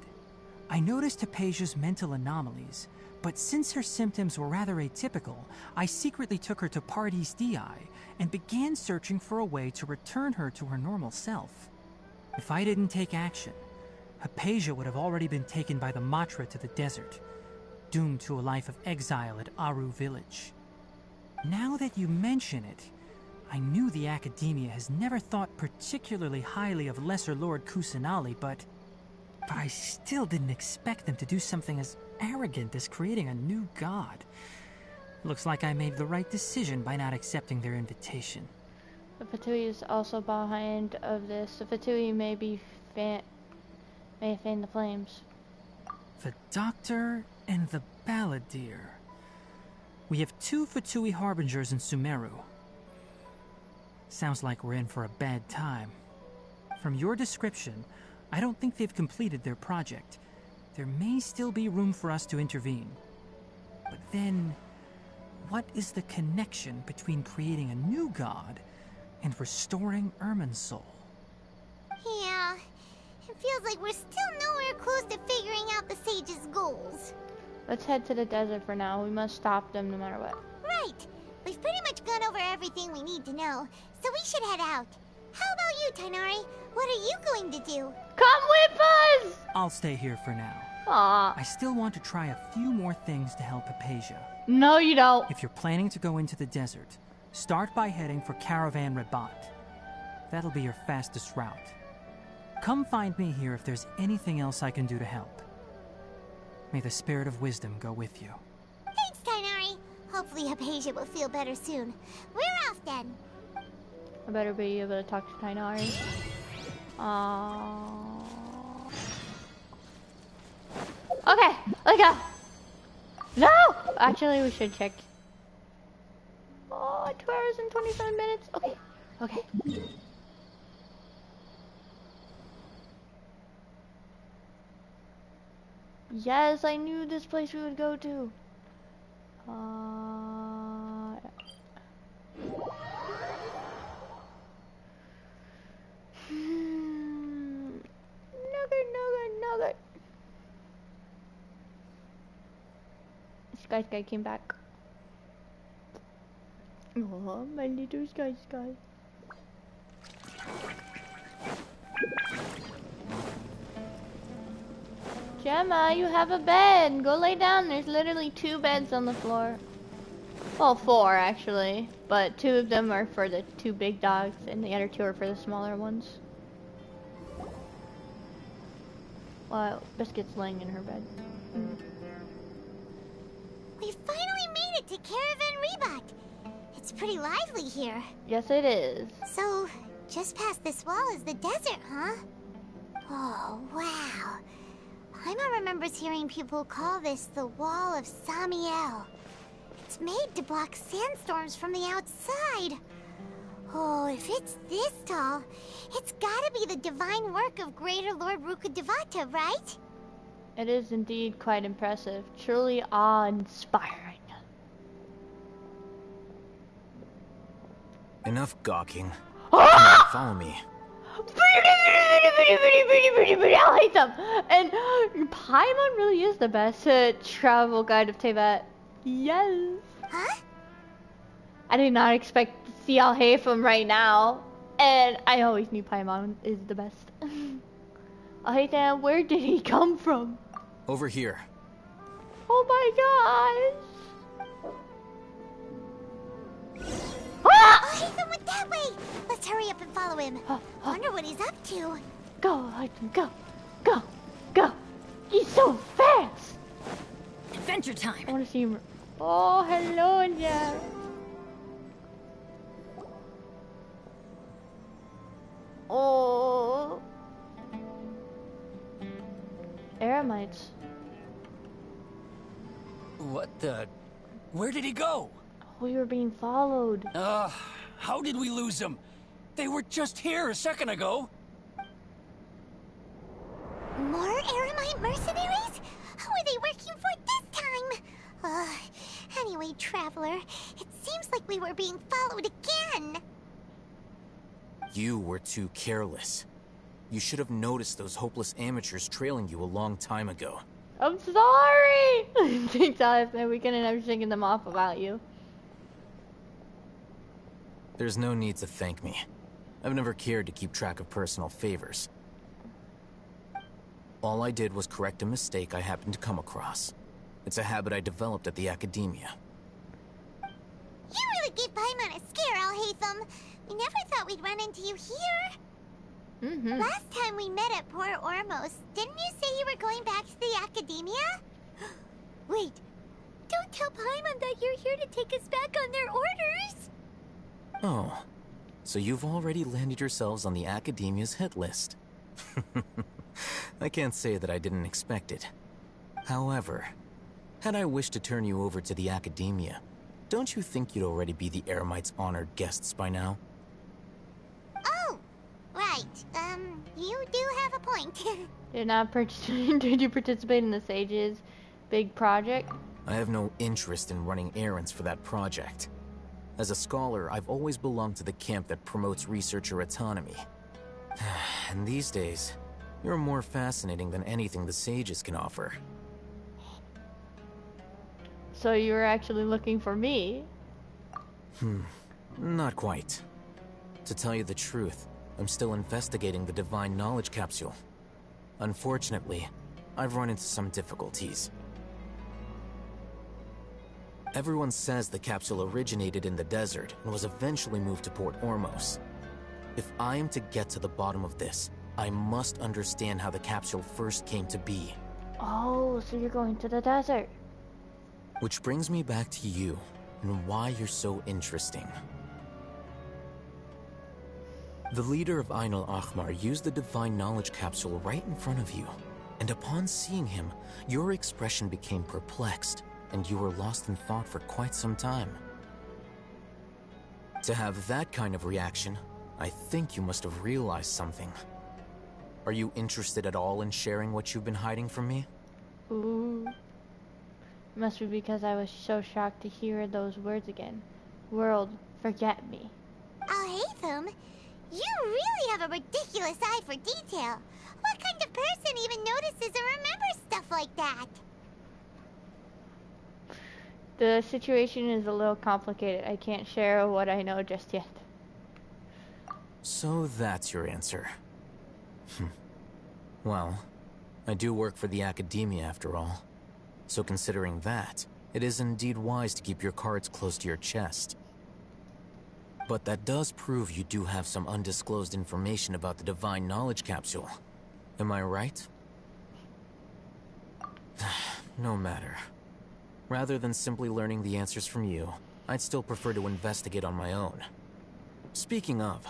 I noticed Hypatia's mental anomalies, but since her symptoms were rather atypical, I secretly took her to Pardis Dii and began searching for a way to return her to her normal self. If I didn't take action, Hypatia would have already been taken by the Matra to the desert, doomed to a life of exile at Aru village. Now that you mention it, I knew the Academia has never thought particularly highly of Lesser Lord Kusanali, but I still didn't expect them to do something as arrogant as creating a new god. Looks like I made the right decision by not accepting their invitation. The Fatui is also behind of this. The Fatui may fan the flames. The Doctor and the Balladeer. We have 2 Fatui Harbingers in Sumeru. Sounds like we're in for a bad time. From your description, I don't think they've completed their project. There may still be room for us to intervene. But then, what is the connection between creating a new god and restoring Irminsul? Yeah, it feels like we're still nowhere close to figuring out the sage's goals. Let's head to the desert for now. We must stop them no matter what. Right. We've pretty much gone over everything we need to know, so we should head out. How about you, Tighnari? What are you going to do? Come with us! I'll stay here for now. Aw. I still want to try a few more things to help Hypatia. No, you don't. If you're planning to go into the desert, start by heading for Caravan Rabat. That'll be your fastest route. Come find me here if there's anything else I can do to help. May the spirit of wisdom go with you. Thanks, Tighnari. Hopefully Hypatia will feel better soon. We're off then. I better be able to talk to Tighnari. Okay, let's go. No! Actually, we should check. Oh, 2 hours and 27 minutes. Okay, okay. Yes, I knew this place we would go to. Nugget. Sky came back. Oh, my little Sky. Gemma, you have a bed. Go lay down. There's literally 2 beds on the floor. Well, 4 actually, but 2 of them are for the 2 big dogs, and the other 2 are for the smaller ones. Well, Biscuit's laying in her bed. We finally made it to Caravan Rabat. It's pretty lively here. Yes, it is. So, just past this wall is the desert, huh? Oh, wow. Paimon remembers hearing people call this the Wall of Samiel. It's made to block sandstorms from the outside. Oh, if it's this tall, it's gotta be the divine work of Greater Lord Rukkhadevata, right? It is indeed quite impressive. Truly awe-inspiring. Enough gawking. Come on, follow me. I hate them. And Paimon really is the best travel guide of Teyvat. Yes. Huh? I did not expect to see Al-Haytham right now, and I always knew Paimon is the best. Al-Haytham, where did he come from? Over here. Oh my gosh! Ah! Al-Haytham went that way! Let's hurry up and follow him. Wonder what he's up to. Go, Al-Haytham, go! He's so fast! Adventure time! I want to see him. Oh, hello, Jack. Oh. Eremites. What the? Where did he go? We were being followed. How did we lose him? They were just here a second ago. More Eremite mercenaries? Who are they working for this time? Anyway, Traveler, it seems like we were being followed again. You were too careless. You should have noticed those hopeless amateurs trailing you a long time ago. I'm sorry! Thanks, Alex, and we couldn't have shaken them off about you. There's no need to thank me. I've never cared to keep track of personal favors. All I did was correct a mistake I happened to come across. It's a habit I developed at the Academia. You really gave Paimon a scare, Al-Haytham. We never thought we'd run into you here. Last time we met at Port Ormos, didn't you say you were going back to the Academia? Wait, don't tell Paimon that you're here to take us back on their orders. Oh, so you've already landed yourselves on the Academia's hit list. I can't say that I didn't expect it. However, had I wished to turn you over to the Academia, don't you think you'd already be the Eremites' honored guests by now? Oh, right. You do have a point. Did you participate in the Sage's big project? I have no interest in running errands for that project. As a scholar, I've always belonged to the camp that promotes researcher autonomy. And these days, you're more fascinating than anything the Sages can offer. So you were actually looking for me? Not quite. To tell you the truth, I'm still investigating the Divine Knowledge Capsule. Unfortunately, I've run into some difficulties. Everyone says the capsule originated in the desert and was eventually moved to Port Ormos. If I am to get to the bottom of this, I must understand how the capsule first came to be. Oh, so you're going to the desert. Which brings me back to you and why you're so interesting. The leader of Ain al-Ahmar used the Divine Knowledge Capsule right in front of you, and upon seeing him, your expression became perplexed, and you were lost in thought for quite some time. To have that kind of reaction, I think you must have realized something. Are you interested at all in sharing what you've been hiding from me? Ooh. Must be because I was so shocked to hear those words again. World, forget me. Al-Haytham, you really have a ridiculous eye for detail. What kind of person even notices or remembers stuff like that? The situation is a little complicated. I can't share what I know just yet. So that's your answer. Well, I do work for the Academia after all. So considering that, it is indeed wise to keep your cards close to your chest. But that does prove you do have some undisclosed information about the Divine Knowledge Capsule. Am I right? No matter. Rather than simply learning the answers from you, I'd still prefer to investigate on my own. Speaking of,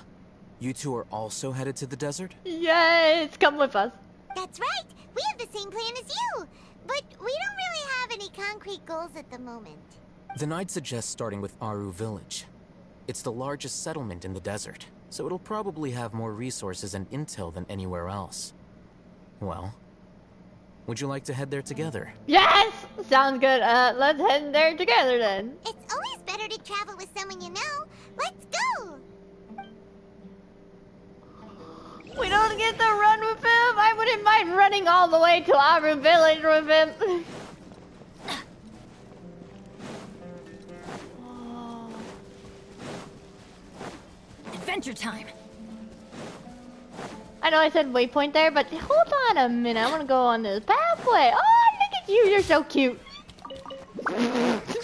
you two are also headed to the desert? Yes, come with us. That's right. We have the same plan as you. But we don't really have any concrete goals at the moment. Then I'd suggest starting with Aru Village. It's the largest settlement in the desert, so it'll probably have more resources and intel than anywhere else. Well, would you like to head there together? Yes! Sounds good. Let's head there together then. It's always better to travel with someone you know. Let's go! We don't get to run with him. I wouldn't mind running all the way to Aru Village with him. Adventure time. I know I said waypoint there, but hold on a minute. I want to go on this pathway. Oh, look at you. You're so cute.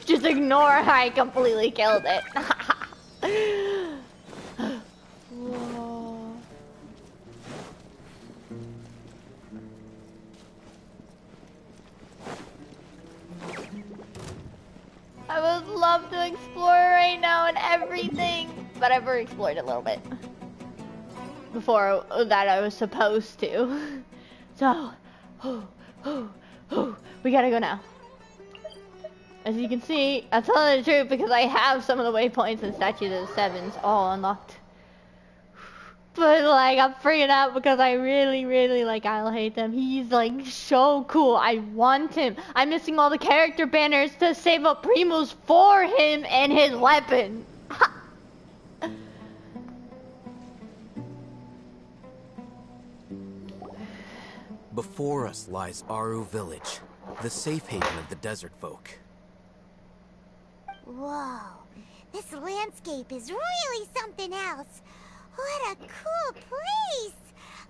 Just ignore how I completely killed it. Whoa. I would love to explore right now and everything, but I've already explored a little bit before that I was supposed to. So, we gotta go now. As you can see, I'm telling the truth because I have some of the waypoints and statues of the sevens all unlocked. But like, I'm freaking out because I really like Al-Haytham. He's like so cool. I want him. I'm missing all the character banners to save up Primus for him and his weapon. Before us lies Aru Village, the safe haven of the desert folk. Whoa, this landscape is really something else. What a cool place!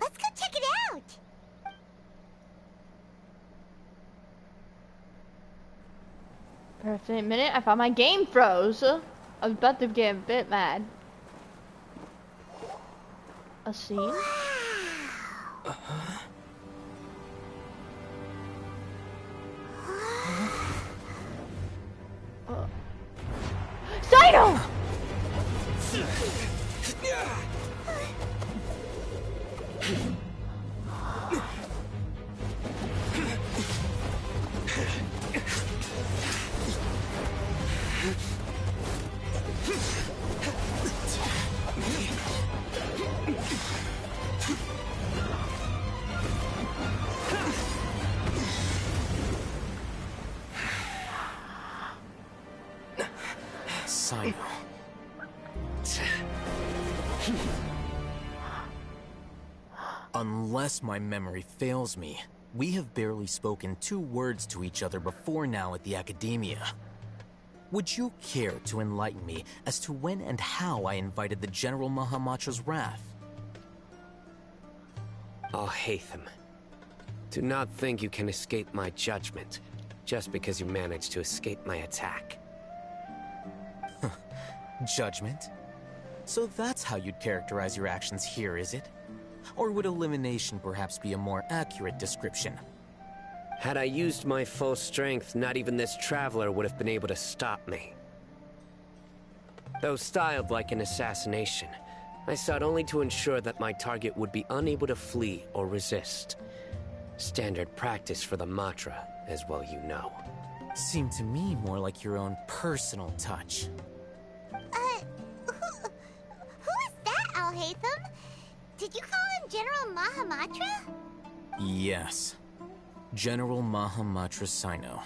Let's go check it out! Perfect minute, I found my game froze. I was about to get a bit mad. A scene? Wow. Cyno! Cyno. Unless my memory fails me, we have barely spoken 2 words to each other before now at the Academia. Would you care to enlighten me as to when and how I invited the General Mahamatra's wrath? Alhaitham, do not think you can escape my judgment just because you managed to escape my attack. Judgment? So that's how you'd characterize your actions here, is it? Or would elimination perhaps be a more accurate description? Had I used my full strength, not even this traveler would have been able to stop me. Though styled like an assassination, I sought only to ensure that my target would be unable to flee or resist. Standard practice for the Matra, as well you know. Seemed to me more like your own personal touch. Who is that, Alhaitham? Did you call him General Mahamatra? Yes. General Mahamatra Sino,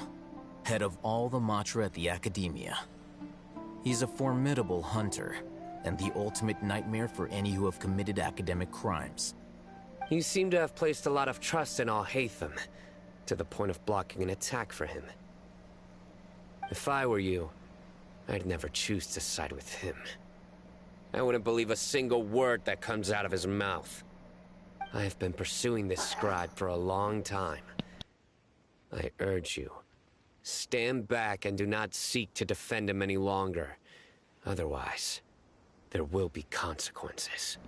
head of all the Matra at the Academia. He's a formidable hunter, and the ultimate nightmare for any who have committed academic crimes. You seem to have placed a lot of trust in Alhaitham, to the point of blocking an attack for him. If I were you, I'd never choose to side with him. I wouldn't believe a single word that comes out of his mouth. I have been pursuing this scribe for a long time. I urge you, stand back and do not seek to defend him any longer. Otherwise, there will be consequences.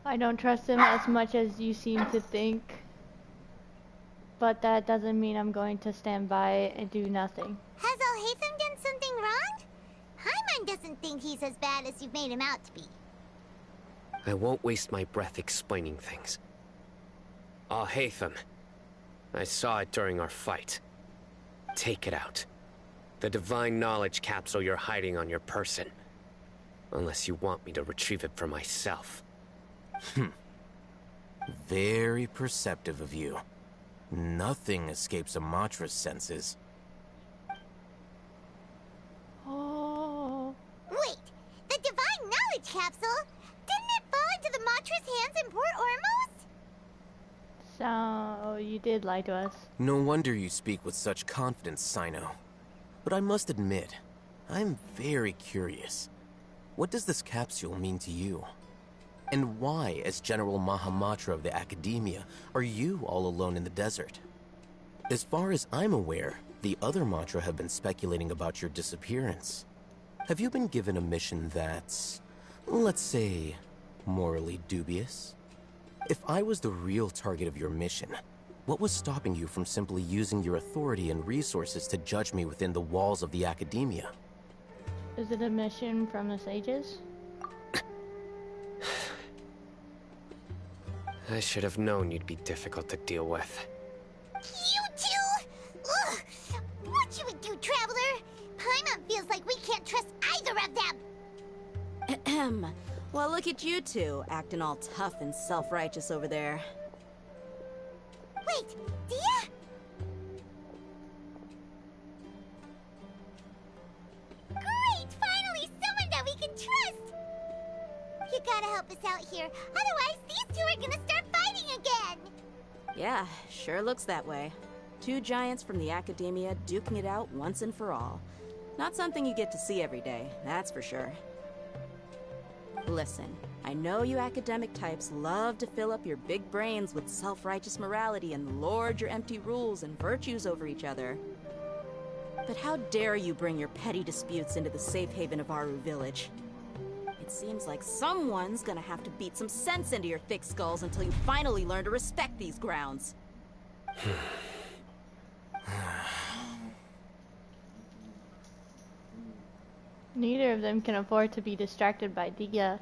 I don't trust him as much as you seem to think. But that doesn't mean I'm going to stand by and do nothing. Has Alhaitham done something wrong? Paimon doesn't think he's as bad as you've made him out to be. I won't waste my breath explaining things. Alhaitham, I saw it during our fight. Take it out. The divine knowledge capsule you're hiding on your person. Unless you want me to retrieve it for myself. Very perceptive of you. Nothing escapes a Matra's senses. Oh. Wait, the divine knowledge capsule? Didn't it fall into the Matra's hands in Port Ormos? So, you did lie to us. No wonder you speak with such confidence, Sino. But I must admit, I'm very curious. What does this capsule mean to you? And why, as General Mahamatra of the Academia, are you all alone in the desert? As far as I'm aware, the other Matra have been speculating about your disappearance. Have you been given a mission that's, let's say, morally dubious? If I was the real target of your mission, what was stopping you from simply using your authority and resources to judge me within the walls of the Academia? Is it a mission from the sages? I should have known you'd be difficult to deal with. You two? Ugh! What you would do, Traveler? Paimon feels like we can't trust either of them. Ahem. Well, look at you two, acting all tough and self-righteous over there. Wait, Dia? Great! Finally, someone that we can trust! You gotta help us out here, otherwise these two are gonna start fighting again! Yeah, sure looks that way. Two giants from the Academia duking it out once and for all. Not something you get to see every day, that's for sure. Listen, I know you academic types love to fill up your big brains with self-righteous morality and lord your empty rules and virtues over each other. But how dare you bring your petty disputes into the safe haven of Aru Village? It seems like someone's gonna have to beat some sense into your thick skulls until you finally learn to respect these grounds. Neither of them can afford to be distracted by Dia.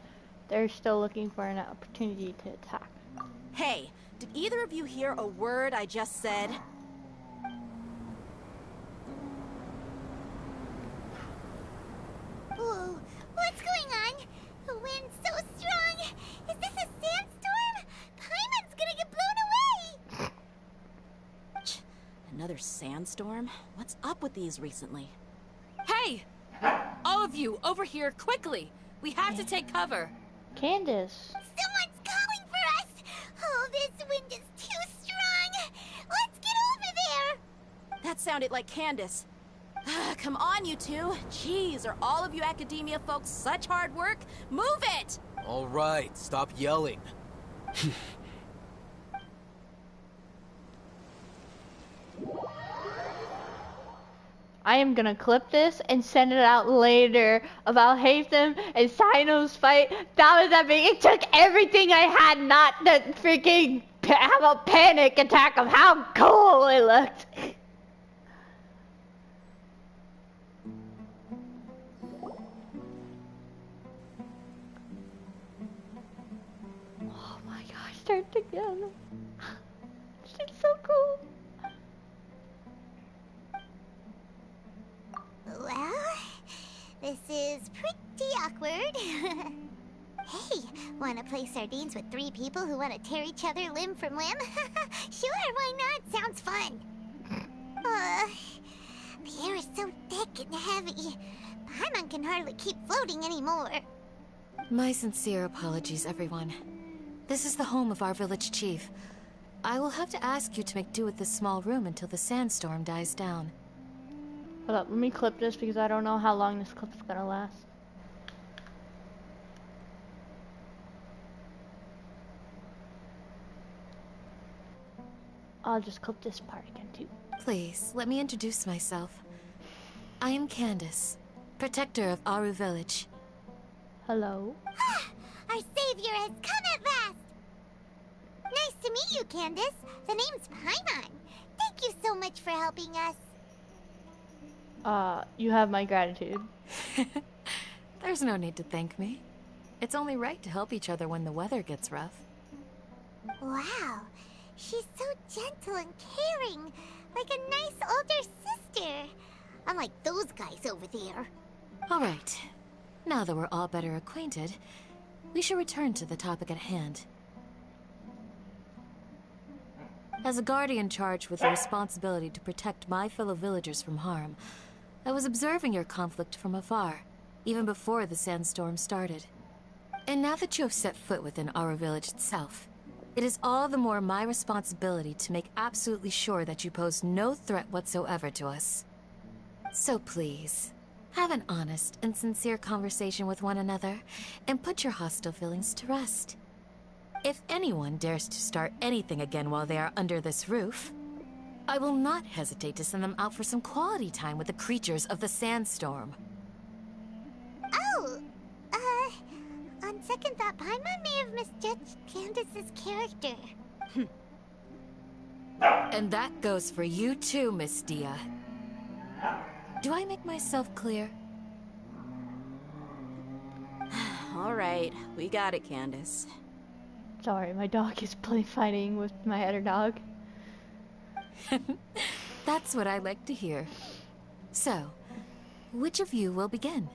They're still looking for an opportunity to attack. Hey, did either of you hear a word I just said? Whoa, what's going on? The wind's so strong! Is this a sandstorm? Paimon's gonna get blown away! Another sandstorm? What's up with these recently? Hey! All of you, over here, quickly! We have to take cover! Candace! Someone's calling for us! Oh, this wind is too strong! Let's get over there! That sounded like Candace. Come on, you two. Jeez, are all of you Academia folks such hard work? Move it! All right, stop yelling. I am gonna clip this and send it out later about Haytham and Sino's fight. That was epic. It took everything I had not to freaking have a panic attack of how cool it looked. Oh my gosh, they're together. She's so cool. Well, this is pretty awkward. Hey, wanna play sardines with 3 people who wanna tear each other limb from limb? Sure, why not? Sounds fun. The air is so thick and heavy. Paimon can hardly keep floating anymore. My sincere apologies, everyone. This is the home of our village chief. I will have to ask you to make do with this small room until the sandstorm dies down. Hold up, let me clip this because I don't know how long this clip is gonna last. I'll just clip this part again too. Please, let me introduce myself. I am Candace, protector of Aru Village. Hello. Our savior has come at last! Nice to meet you, Candace. The name's Paimon. Thank you so much for helping us. You have my gratitude. There's no need to thank me. It's only right to help each other when the weather gets rough. Wow, she's so gentle and caring, like a nice older sister. Unlike those guys over there. All right. Now that we're all better acquainted, we should return to the topic at hand. As a guardian charged with the responsibility to protect my fellow villagers from harm, I was observing your conflict from afar, even before the sandstorm started. And now that you have set foot within our village itself, it is all the more my responsibility to make absolutely sure that you pose no threat whatsoever to us. So please, have an honest and sincere conversation with one another, and put your hostile feelings to rest. If anyone dares to start anything again while they are under this roof, I will not hesitate to send them out for some quality time with the creatures of the sandstorm. Oh, on second thought, Paimon may have misjudged Candace's character. And that goes for you too, Miss Dia. Do I make myself clear? All right, we got it, Candace. Sorry, my dog is fighting with my other dog. That's what I like to hear. So, which of you will begin?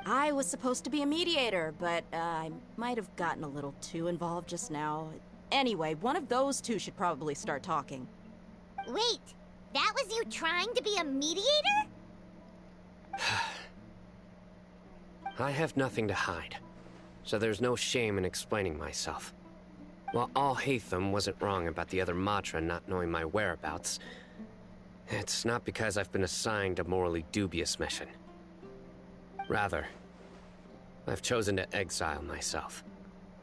I was supposed to be a mediator, but I might have gotten a little too involved just now. Anyway, one of those two should probably start talking. Wait, that was you trying to be a mediator? I have nothing to hide, so there's no shame in explaining myself. While all Haytham wasn't wrong about the other Matra not knowing my whereabouts, it's not because I've been assigned a morally dubious mission. Rather, I've chosen to exile myself.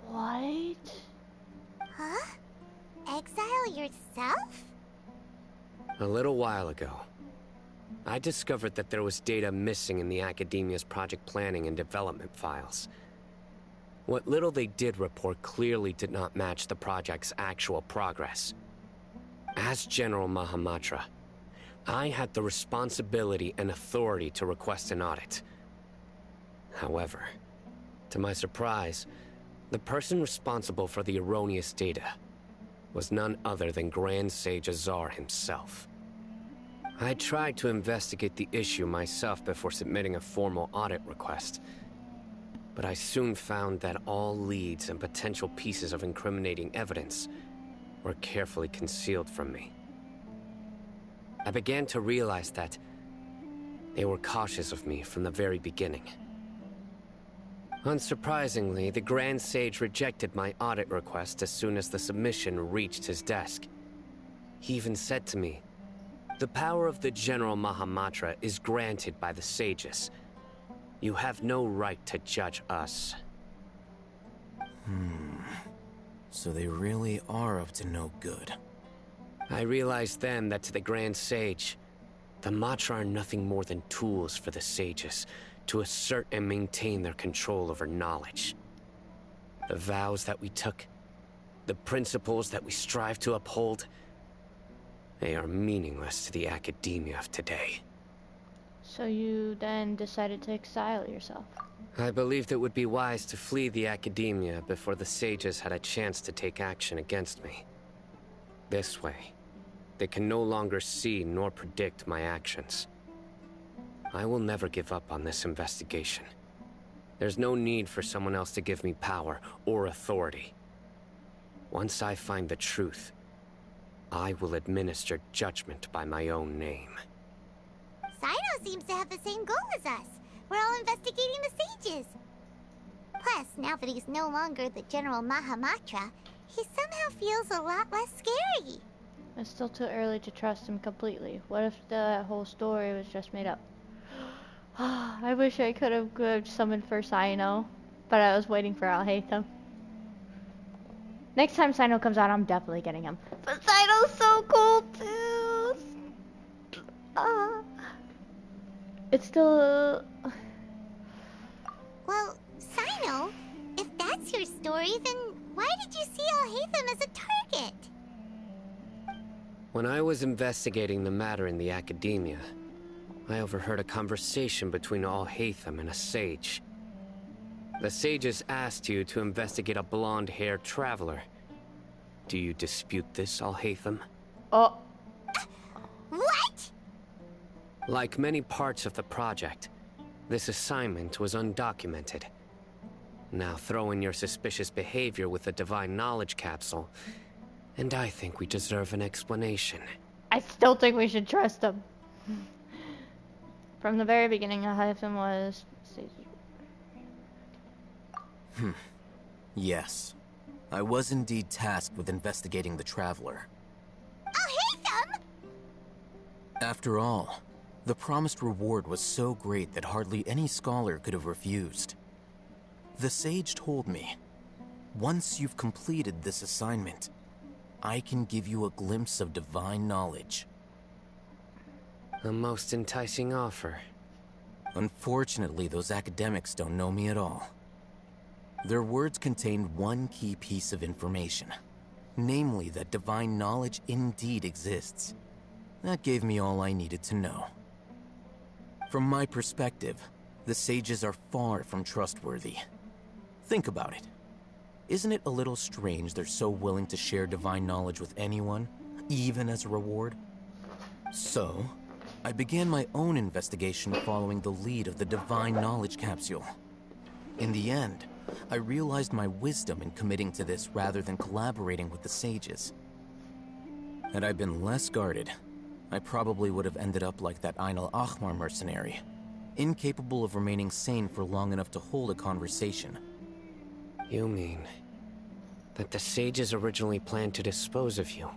What? Huh? Exile yourself? A little while ago, I discovered that there was data missing in the Academia's project planning and development files. What little they did report clearly did not match the project's actual progress. As General Mahamatra, I had the responsibility and authority to request an audit. However, to my surprise, the person responsible for the erroneous data was none other than Grand Sage Azar himself. I tried to investigate the issue myself before submitting a formal audit request, but I soon found that all leads and potential pieces of incriminating evidence were carefully concealed from me. I began to realize that they were cautious of me from the very beginning. Unsurprisingly, the Grand Sage rejected my audit request as soon as the submission reached his desk. He even said to me, "The power of the General Mahamatra is granted by the sages. You have no right to judge us." So they really are up to no good. I realized then that to the Grand Sage, The Matra are nothing more than tools for the sages to assert and maintain their control over knowledge. The vows that we took, the principles that we strive to uphold, they are meaningless to the academia of today. So you then decided to exile yourself? I believed it would be wise to flee the academia before the sages had a chance to take action against me. This way, they can no longer see nor predict my actions. I will never give up on this investigation. There's no need for someone else to give me power or authority. Once I find the truth, I will administer judgment by my own name. Sino seems to have the same goal as us. We're all investigating the sages. Plus, now that he's no longer the General Mahamatra, he somehow feels a lot less scary. It's still too early to trust him completely. What if the whole story was just made up? I wish I could have summoned for Sino, but I was waiting for Alhaitham. Next time Sino comes out, I'm definitely getting him. But Sino's so cool too. It's still. Well, Sino, if that's your story, then why did you see Alhaitham as a target? When I was investigating the matter in the academia, I overheard a conversation between Alhaitham and a sage. The sages asked you to investigate a blonde-haired traveler. Do you dispute this, Alhaitham? Oh. What? Like many parts of the project, this assignment was undocumented. Now throw in your suspicious behavior with the Divine Knowledge Capsule, and I think we deserve an explanation. I still think we should trust him. From the very beginning, Alhaitham was... Yes. I was indeed tasked with investigating the Traveler. Alhaitham! After all, the promised reward was so great that hardly any scholar could have refused. The sage told me, once you've completed this assignment, I can give you a glimpse of divine knowledge. A most enticing offer. Unfortunately, those academics don't know me at all. Their words contained one key piece of information, namely that divine knowledge indeed exists. That gave me all I needed to know. From my perspective, the sages are far from trustworthy. Think about it. Isn't it a little strange they're so willing to share divine knowledge with anyone, even as a reward? So, I began my own investigation following the lead of the Divine Knowledge Capsule. In the end, I realized my wisdom in committing to this rather than collaborating with the sages. Had I been less guarded, I probably would have ended up like that Ain al-Ahmar mercenary, incapable of remaining sane for long enough to hold a conversation. You mean that the sages originally planned to dispose of you,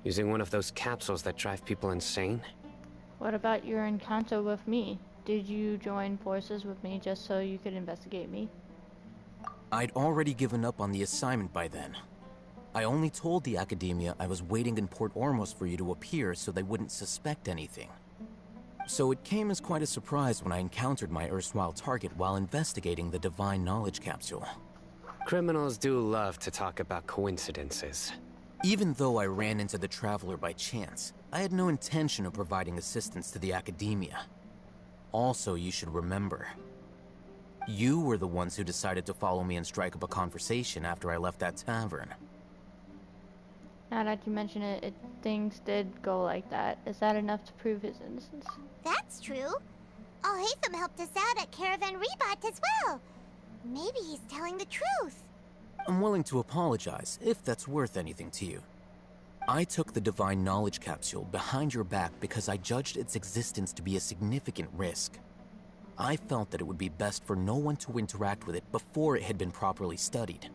using one of those capsules that drive people insane? What about your encounter with me? Did you join forces with me just so you could investigate me? I'd already given up on the assignment by then. I only told the Academia I was waiting in Port Ormos for you to appear so they wouldn't suspect anything. So it came as quite a surprise when I encountered my erstwhile target while investigating the Divine Knowledge Capsule. Criminals do love to talk about coincidences. Even though I ran into the Traveler by chance, I had no intention of providing assistance to the Academia. Also, you should remember, you were the ones who decided to follow me and strike up a conversation after I left that tavern. Now that you mention it, things did go like that. Is that enough to prove his innocence? That's true. Alhaitham helped us out at Caravan Rebat as well. Maybe he's telling the truth. I'm willing to apologize, if that's worth anything to you. I took the Divine Knowledge Capsule behind your back because I judged its existence to be a significant risk. I felt that it would be best for no one to interact with it before it had been properly studied.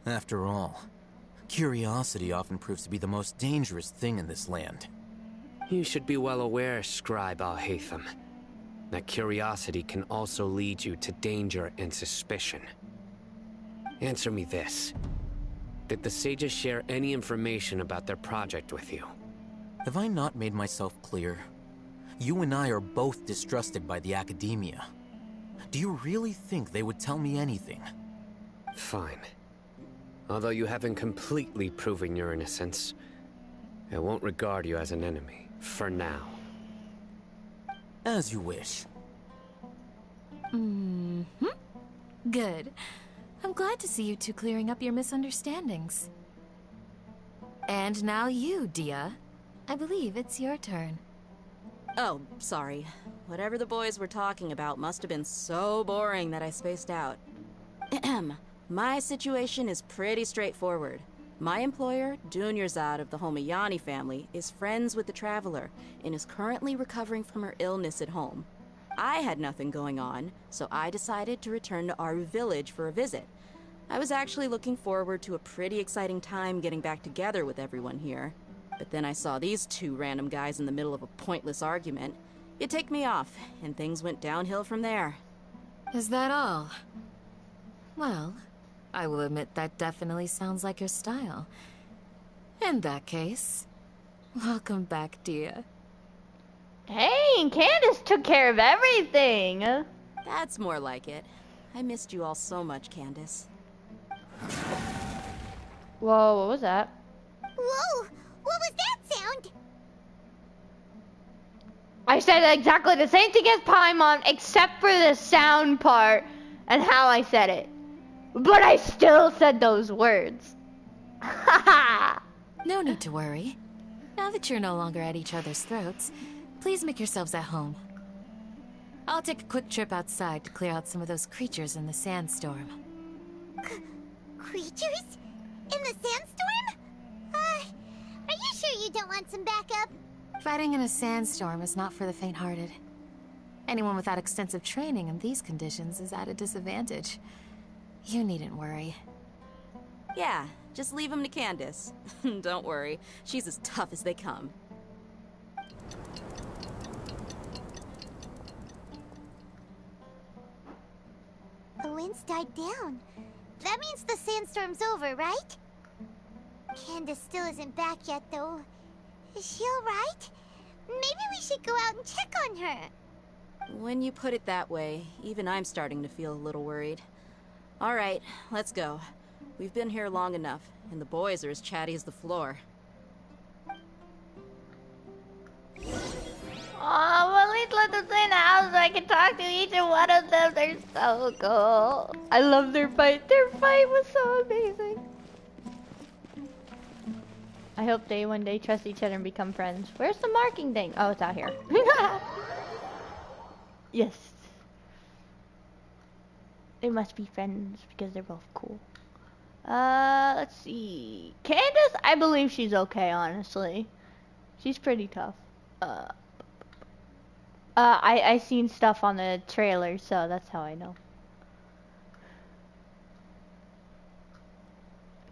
After all, curiosity often proves to be the most dangerous thing in this land. You should be well aware, Scribe Alhaitham, that curiosity can also lead you to danger and suspicion. Answer me this. Did the sages share any information about their project with you? Have I not made myself clear? You and I are both distrusted by the Academia. Do you really think they would tell me anything? Fine. Although you haven't completely proven your innocence, I won't regard you as an enemy, for now. As you wish. Mm-hmm. Good. I'm glad to see you two clearing up your misunderstandings. And now you, Dia. I believe it's your turn. Oh, sorry. Whatever the boys were talking about must have been so boring that I spaced out. My situation is pretty straightforward. My employer, Dunyarzad of the Homayani family, is friends with the Traveler and is currently recovering from her illness at home. I had nothing going on, so I decided to return to Aru Village for a visit. I was actually looking forward to a pretty exciting time getting back together with everyone here. But then I saw these two random guys in the middle of a pointless argument. It ticked me off, and things went downhill from there. Is that all? Well, I will admit that definitely sounds like your style. In that case, welcome back, Dia. Dang, Candace took care of everything. That's more like it. I missed you all so much, Candace. Whoa, what was that? Whoa! What was that sound? I said exactly the same thing as Paimon, except for the sound part and how I said it. But I still said those words. No need to worry. Now that you're no longer at each other's throats, please make yourselves at home. I'll take a quick trip outside to clear out some of those creatures in the sandstorm. Creatures? In the sandstorm? Are you sure you don't want some backup? Fighting in a sandstorm is not for the faint-hearted. Anyone without extensive training in these conditions is at a disadvantage. You needn't worry. Yeah, just leave him to Candace. Don't worry, she's as tough as they come. The winds died down. That means the sandstorm's over, right? Candace still isn't back yet, though. Is she alright? Maybe we should go out and check on her. When you put it that way, even I'm starting to feel a little worried. Alright, let's go. We've been here long enough, and the boys are as chatty as the floor. Oh, well, at least let them stay in the house so I can talk to each and one of them. They're so cool. I love their fight. Their fight was so amazing. I hope they one day trust each other and become friends. Where's the marking thing? Oh, it's out here. Yes. They must be friends because they're both cool. Let's see. Candace, I believe she's okay, honestly. She's pretty tough. I seen stuff on the trailer, so that's how I know.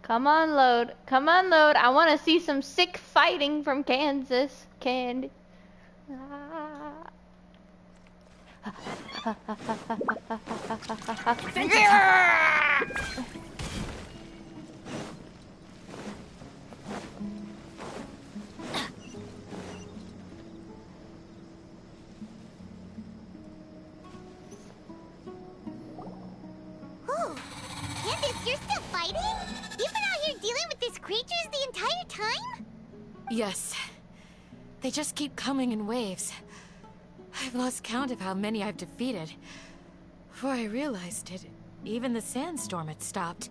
Come on, load. Come on, load. I want to see some sick fighting from Kansas. Candy. Oh, Candace, you're still fighting? You've been out here dealing with these creatures the entire time? Yes. They just keep coming in waves. I've lost count of how many I've defeated. Before I realized it, even the sandstorm had stopped.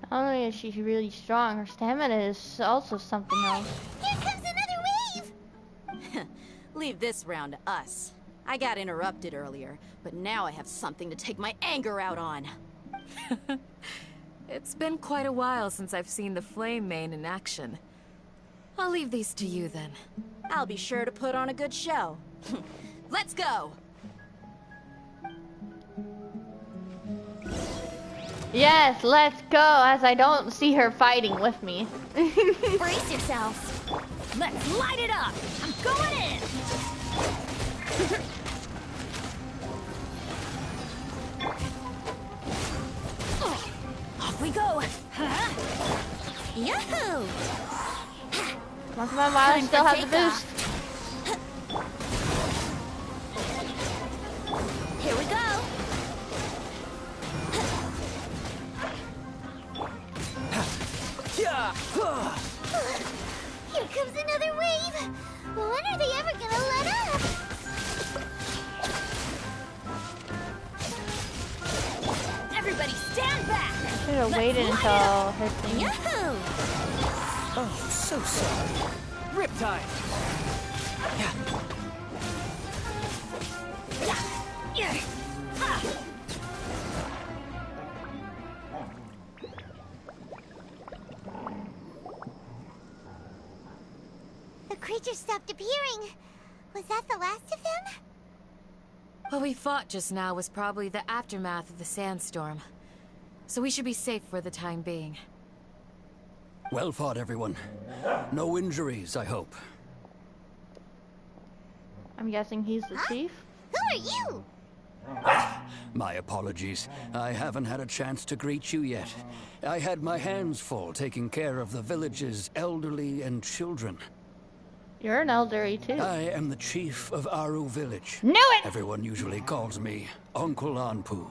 Not only is she really strong, her stamina is also something else. Here comes another wave! Leave this round to us. I got interrupted earlier, but now I have something to take my anger out on. It's been quite a while since I've seen the Flame Mane in action. I'll leave these to you then. I'll be sure to put on a good show. Let's go! Yes, let's go, as I don't see her fighting with me. Brace yourselves. Let's light it up. I'm going in. Off we go. Huh? Yahoo! Come Once my miles still have the boost. Here we go. Here comes another wave. When are they ever gonna let up? Everybody stand back. Should have waited until her thing. Yahoo! Oh, so sorry. Riptide. The creatures stopped appearing. Was that the last of them? What we fought just now was probably the aftermath of the sandstorm. So we should be safe for the time being. Well fought, everyone. No injuries, I hope. I'm guessing he's the chief. Who are you? My apologies. I haven't had a chance to greet you yet. I had my hands full taking care of the village's elderly and children. You're an elderly too. I am the chief of Aru Village. Knew it! Everyone usually calls me Uncle Anpu.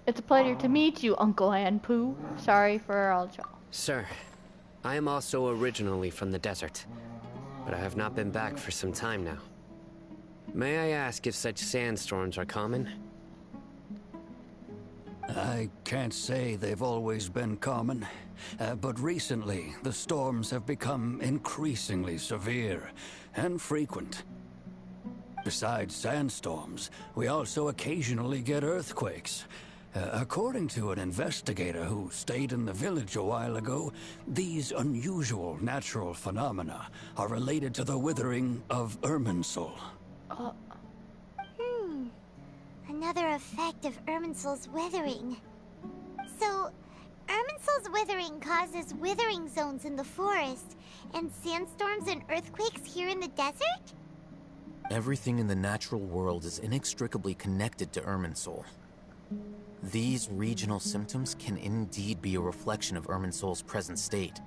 It's a pleasure to meet you, Uncle Anpu. Sorry for all y'all. Sir, I am also originally from the desert, but I have not been back for some time now. May I ask if such sandstorms are common? I can't say they've always been common, but recently the storms have become increasingly severe and frequent. Besides sandstorms, we also occasionally get earthquakes. According to an investigator who stayed in the village a while ago, these unusual natural phenomena are related to the withering of Irminsul. Another effect of Irminsul's withering. So, Irminsul's withering causes withering zones in the forest, and sandstorms and earthquakes here in the desert? Everything in the natural world is inextricably connected to Irminsul. These regional symptoms can indeed be a reflection of Irminsul's present state.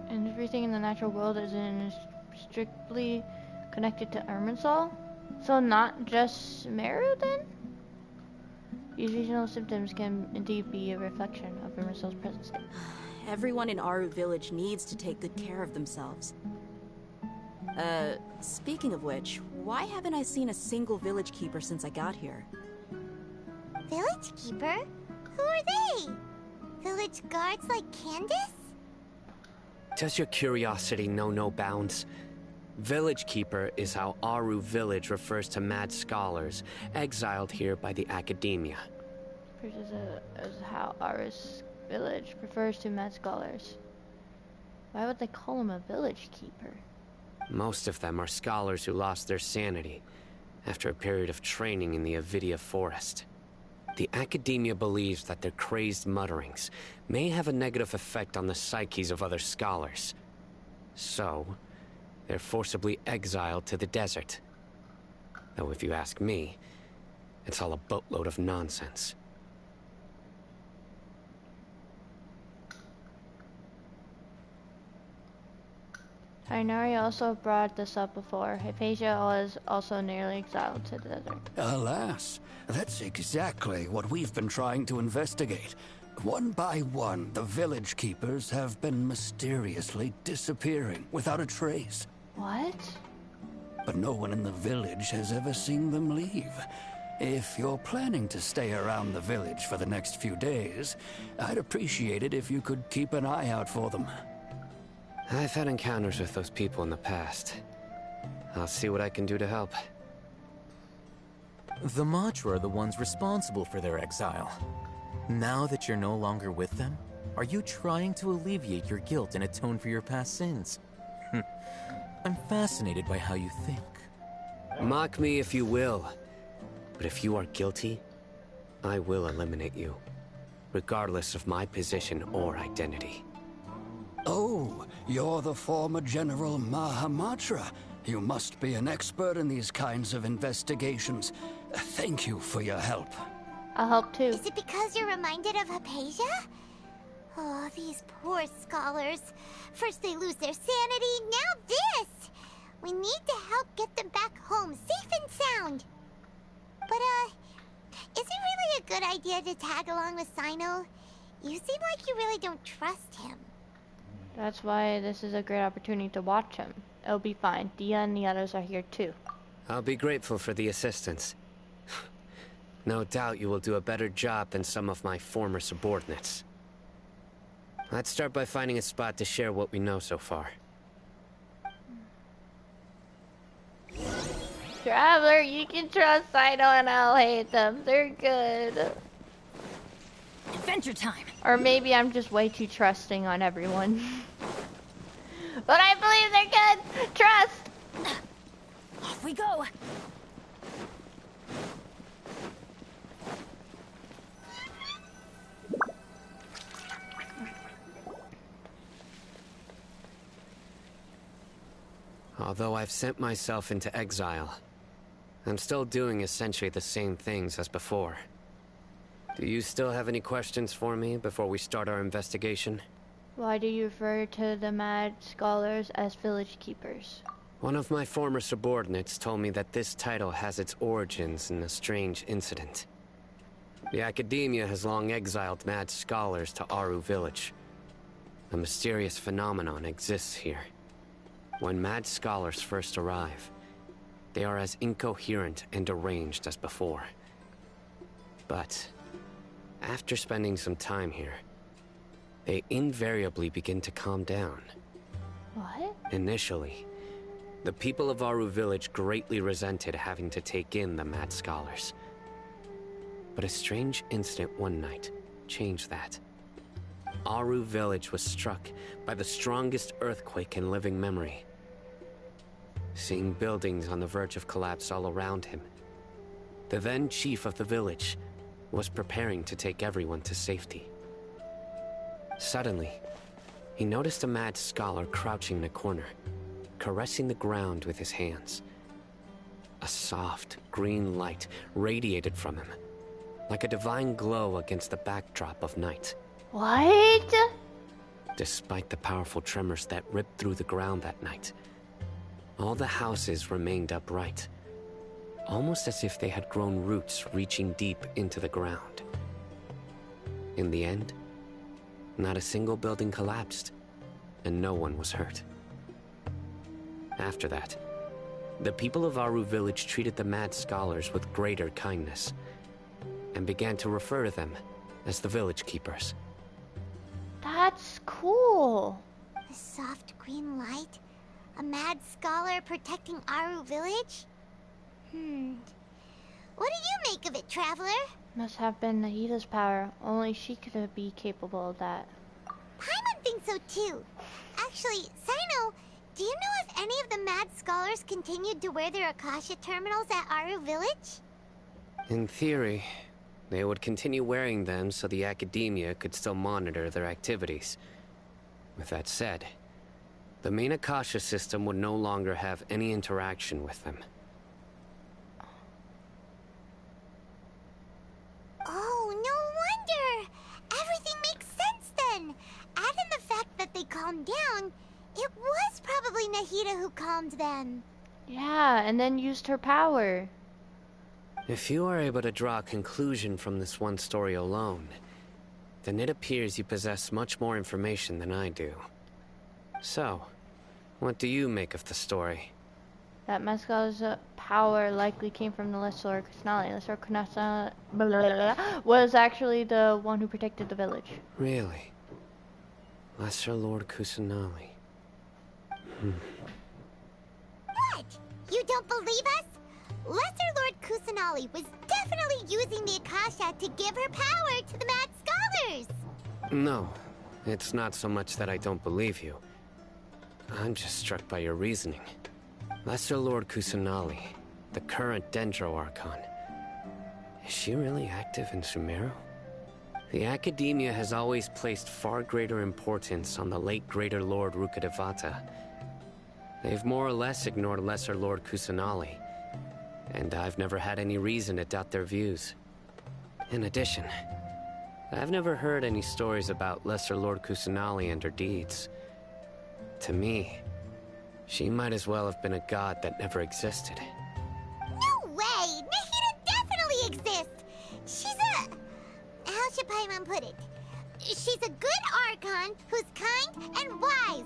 And everything in the natural world is strictly connected to Irminsul? So not just Meru then? These regional symptoms can indeed be a reflection of Irminsul's present state. Everyone in Aru Village needs to take good care of themselves. Speaking of which, why haven't I seen a single village keeper since I got here? Village keeper? Who are they? Village guards like Candace? Does your curiosity know no bounds? Village Keeper is how Aru Village refers to mad scholars exiled here by the academia. As how Aru's village refers to mad scholars. Why would they call him a village keeper? Most of them are scholars who lost their sanity after a period of training in the Avidia forest. The academia believes that their crazed mutterings may have a negative effect on the psyches of other scholars. So, they're forcibly exiled to the desert. Though if you ask me, it's all a boatload of nonsense. Tainari also brought this up before. Hypatia was also nearly exiled to the desert. Alas, that's exactly what we've been trying to investigate. One by one, the village keepers have been mysteriously disappearing without a trace. What? But no one in the village has ever seen them leave. If you're planning to stay around the village for the next few days, I'd appreciate it if you could keep an eye out for them. I've had encounters with those people in the past. I'll see what I can do to help. The Matra are the ones responsible for their exile. Now that you're no longer with them, are you trying to alleviate your guilt and atone for your past sins? I'm fascinated by how you think. Mock me if you will, but if you are guilty, I will eliminate you, regardless of my position or identity. Oh, you're the former General Mahamatra. You must be an expert in these kinds of investigations. Thank you for your help. I'll help too. Is it because you're reminded of Hypatia? Oh, these poor scholars. First they lose their sanity, now this! We need to help get them back home, safe and sound. But, is it really a good idea to tag along with Sino? You seem like you really don't trust him. That's why this is a great opportunity to watch him. It'll be fine. Dia and the others are here too. I'll be grateful for the assistance. No doubt you will do a better job than some of my former subordinates. Let's start by finding a spot to share what we know so far. Traveler, you can trust Sino and I'll hate them. They're good. Adventure time. Or maybe I'm just way too trusting on everyone. But I believe they're good. Trust. Off we go. Although I've sent myself into exile, I'm still doing essentially the same things as before. Do you still have any questions for me before we start our investigation? Why do you refer to the mad scholars as village keepers? One of my former subordinates told me that this title has its origins in a strange incident. The Academia has long exiled mad scholars to Aru Village. A mysterious phenomenon exists here. When mad scholars first arrive, they are as incoherent and deranged as before. But after spending some time here, they invariably begin to calm down. What? Initially, the people of Aru Village greatly resented having to take in the mad scholars. But a strange incident one night changed that. Aru Village was struck by the strongest earthquake in living memory. Seeing buildings on the verge of collapse all around him, the then chief of the village was preparing to take everyone to safety. Suddenly, he noticed a mad scholar crouching in a corner, caressing the ground with his hands. A soft, green light radiated from him, like a divine glow against the backdrop of night. What? Despite the powerful tremors that ripped through the ground that night, all the houses remained upright, almost as if they had grown roots reaching deep into the ground. In the end, not a single building collapsed, and no one was hurt. After that, the people of Aru Village treated the mad scholars with greater kindness, and began to refer to them as the village keepers. That's cool. A soft green light? A mad scholar protecting Aru Village? What do you make of it, Traveler? Must have been Nahida's power. Only she could be capable of that. Paimon thinks so too. Actually, Sino, do you know if any of the mad scholars continued to wear their Akasha terminals at Aru Village? In theory, they would continue wearing them so the Academia could still monitor their activities. With that said, the main Akasha system would no longer have any interaction with them. Oh, no wonder! Everything makes sense then! Add in the fact that they calmed down, it was probably Nahida who calmed them. Yeah, and then used her power. If you are able to draw a conclusion from this one story alone, then it appears you possess much more information than I do. So, what do you make of the story? That Mescal's power likely came from the Lesser Kusanali. Lesser Kusanali was actually the one who protected the village. Really? Lesser Lord Kusanali. What? You don't believe us? Lesser Lord Kusanali was definitely using the Akasha to give her power to the mad scholars! No, it's not so much that I don't believe you. I'm just struck by your reasoning. Lesser Lord Kusanali, the current Dendro Archon. Is she really active in Sumeru? The Academia has always placed far greater importance on the late Greater Lord Rukkhadevata. They've more or less ignored Lesser Lord Kusanali, and I've never had any reason to doubt their views. In addition, I've never heard any stories about Lesser Lord Kusanali and her deeds. To me, she might as well have been a god that never existed. No way! Nahida definitely exists! She's a... How should Paimon put it? She's a good Archon who's kind and wise.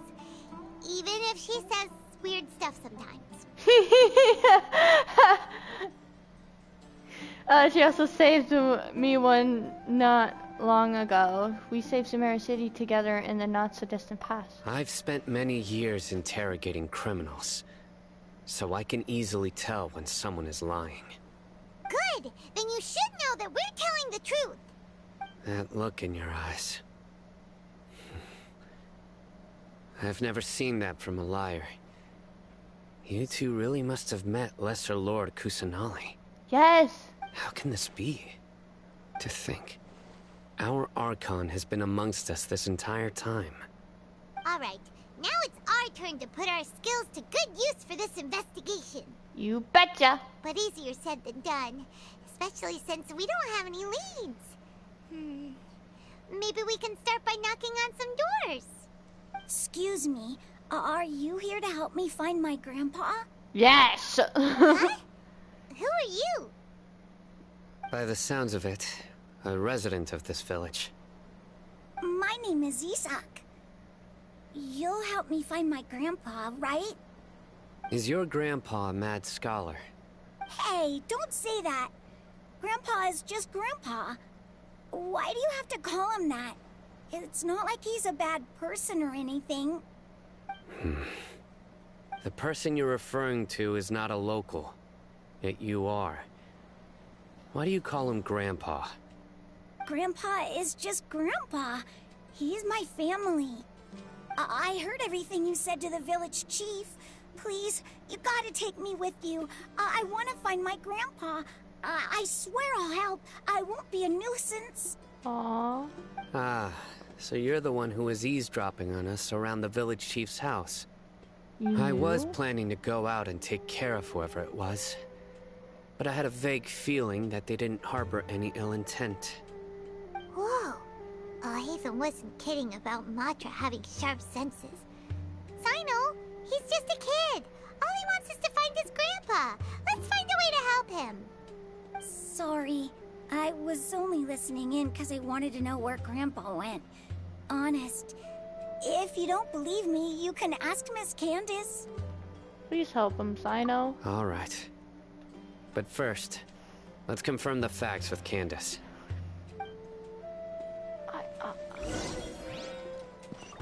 Even if she says weird stuff sometimes. She also saved me one not long ago. We saved Sumeru City together in the not-so-distant past. I've spent many years interrogating criminals, so I can easily tell when someone is lying. Good! Then you should know that we're telling the truth. That look in your eyes. I've never seen that from a liar. You two really must have met Lesser Lord Kusanali. Yes! How can this be? To think, our Archon has been amongst us this entire time. Alright, now it's our turn to put our skills to good use for this investigation. You betcha! But easier said than done, especially since we don't have any leads. Maybe we can start by knocking on some doors. Excuse me, are you here to help me find my grandpa? Yes! Huh? Who are you? By the sounds of it, a resident of this village. My name is Isak. You'll help me find my grandpa, right? Is your grandpa a mad scholar? Hey, don't say that. Grandpa is just Grandpa. Why do you have to call him that? It's not like he's a bad person or anything. The person you're referring to is not a local. Yet you are. Why do you call him Grandpa? Grandpa is just Grandpa. He's my family. I heard everything you said to the village chief. Please, you gotta take me with you. I want to find my grandpa. I swear I'll help. I won't be a nuisance. Aww. Ah, so you're the one who was eavesdropping on us around the village chief's house. I was planning to go out and take care of whoever it was. But I had a vague feeling that they didn't harbor any ill intent. Whoa. Hatham wasn't kidding about Matra having sharp senses. Sino, he's just a kid. All he wants is to find his grandpa. Let's find a way to help him. Sorry. I was only listening in because I wanted to know where Grandpa went. Honest. If you don't believe me, you can ask Miss Candace. Please help him, Sino. All right. But first, let's confirm the facts with Candace.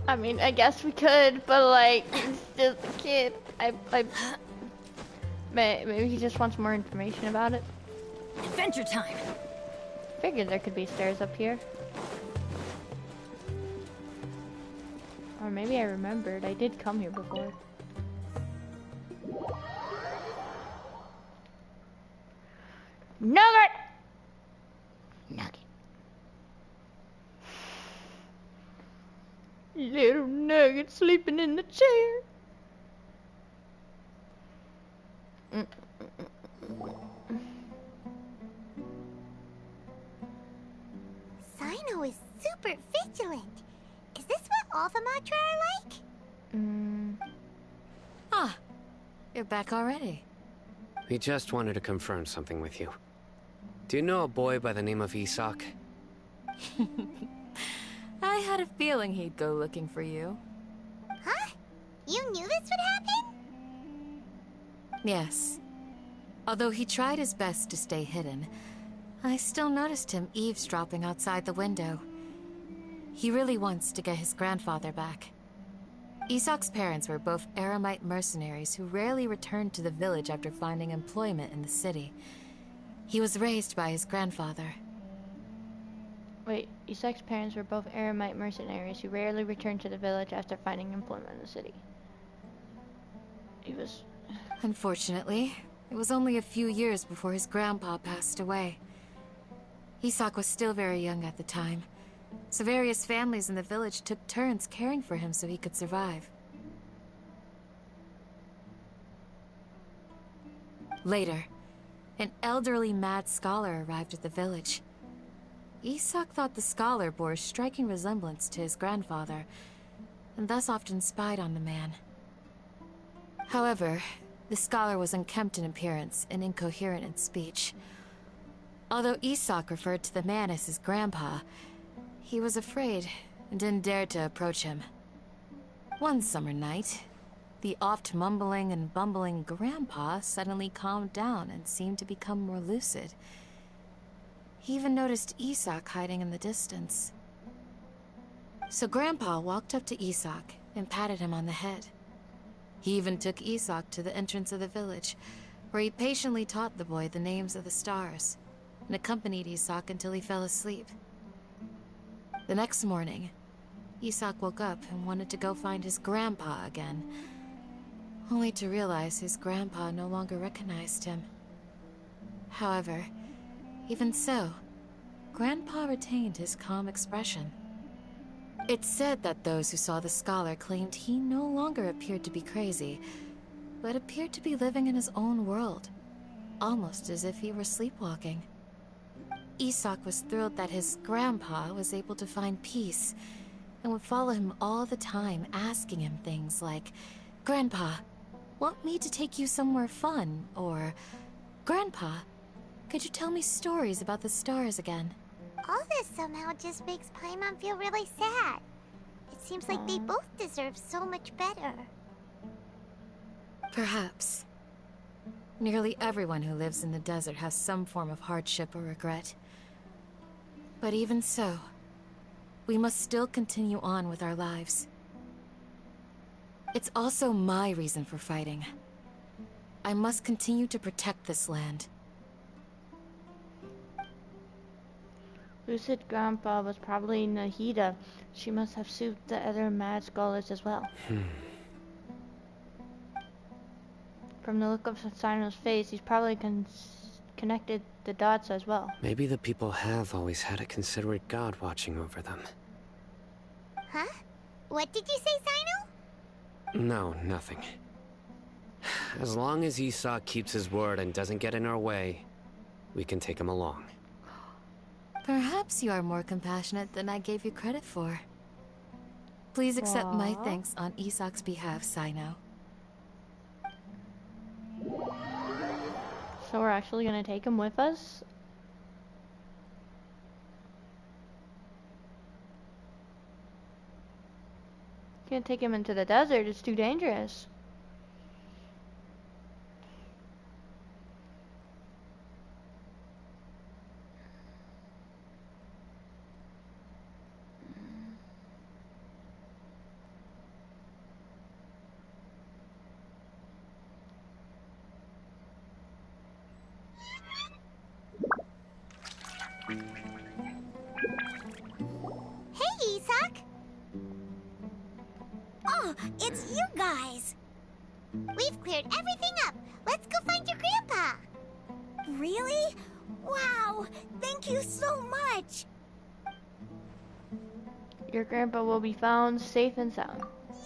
I mean, I guess we could, but like, he's just a kid. Maybe he just wants more information about it. Adventure time! Figured there could be stairs up here. Or maybe I remembered. I did come here before. Nugget! Nugget. Little Nugget sleeping in the chair. Sino is super vigilant. Is this what all the Matra are like? Ah, you're back already. We just wanted to confirm something with you. Do you know a boy by the name of Isak? I had a feeling he'd go looking for you. Huh? You knew this would happen? Yes. Although he tried his best to stay hidden, I still noticed him eavesdropping outside the window. He really wants to get his grandfather back. Isak's parents were both Eremite mercenaries who rarely returned to the village after finding employment in the city. He was raised by his grandfather. Wait, Isak's parents were both Eremite mercenaries who rarely returned to the village after finding employment in the city. He was... Unfortunately, it was only a few years before his grandpa passed away. Isak was still very young at the time, so various families in the village took turns caring for him so he could survive. Later, an elderly mad scholar arrived at the village. Isak thought the scholar bore a striking resemblance to his grandfather, and thus often spied on the man. However, the scholar was unkempt in appearance and incoherent in speech. Although Isak referred to the man as his grandpa, he was afraid and didn't dare to approach him. One summer night, the oft mumbling and bumbling grandpa suddenly calmed down and seemed to become more lucid. He even noticed Isak hiding in the distance. So Grandpa walked up to Isak and patted him on the head. He even took Isak to the entrance of the village, where he patiently taught the boy the names of the stars, and accompanied Isak until he fell asleep. The next morning, Isak woke up and wanted to go find his grandpa again, only to realize his grandpa no longer recognized him. However, even so, Grandpa retained his calm expression. It's said that those who saw the scholar claimed he no longer appeared to be crazy, but appeared to be living in his own world, almost as if he were sleepwalking. Isak was thrilled that his grandpa was able to find peace, and would follow him all the time, asking him things like, "Grandpa, want me to take you somewhere fun?" Or, "Grandpa, could you tell me stories about the stars again?" All this somehow just makes Paimon feel really sad. It seems like they both deserve so much better. Perhaps. Nearly everyone who lives in the desert has some form of hardship or regret. But even so, we must still continue on with our lives. It's also my reason for fighting. I must continue to protect this land. Lucid Grandpa was probably Nahida. She must have soothed the other mad scholars as well. From the look of Sino's face, he's probably connected the dots as well. Maybe the people have always had a considerate god watching over them. Huh? What did you say, Sino? No, nothing. As long as Isak keeps his word and doesn't get in our way, we can take him along. Perhaps you are more compassionate than I gave you credit for. Please accept my thanks on Isak's behalf, Sino. So we're actually gonna take him with us? Can't take him into the desert, it's too dangerous. Hey, Isak! Oh, it's you guys! We've cleared everything up. Let's go find your grandpa. Really? Wow! Thank you so much! Your grandpa will be found safe and sound.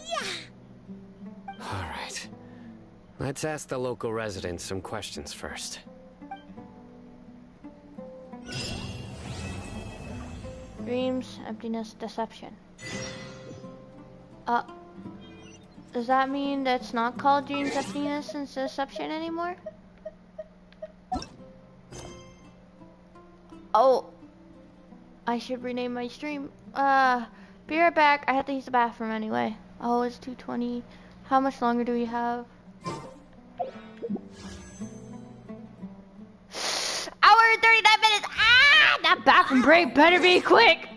Yeah! Alright. Let's ask the local residents some questions first. Dreams, emptiness, deception. Does that mean that's not called dreams, emptiness, and deception anymore? Oh, I should rename my stream. Be right back. I have to use the bathroom anyway. Oh, it's 2:20. How much longer do we have? Hour and 39 minutes. Ah, that bathroom break better be quick.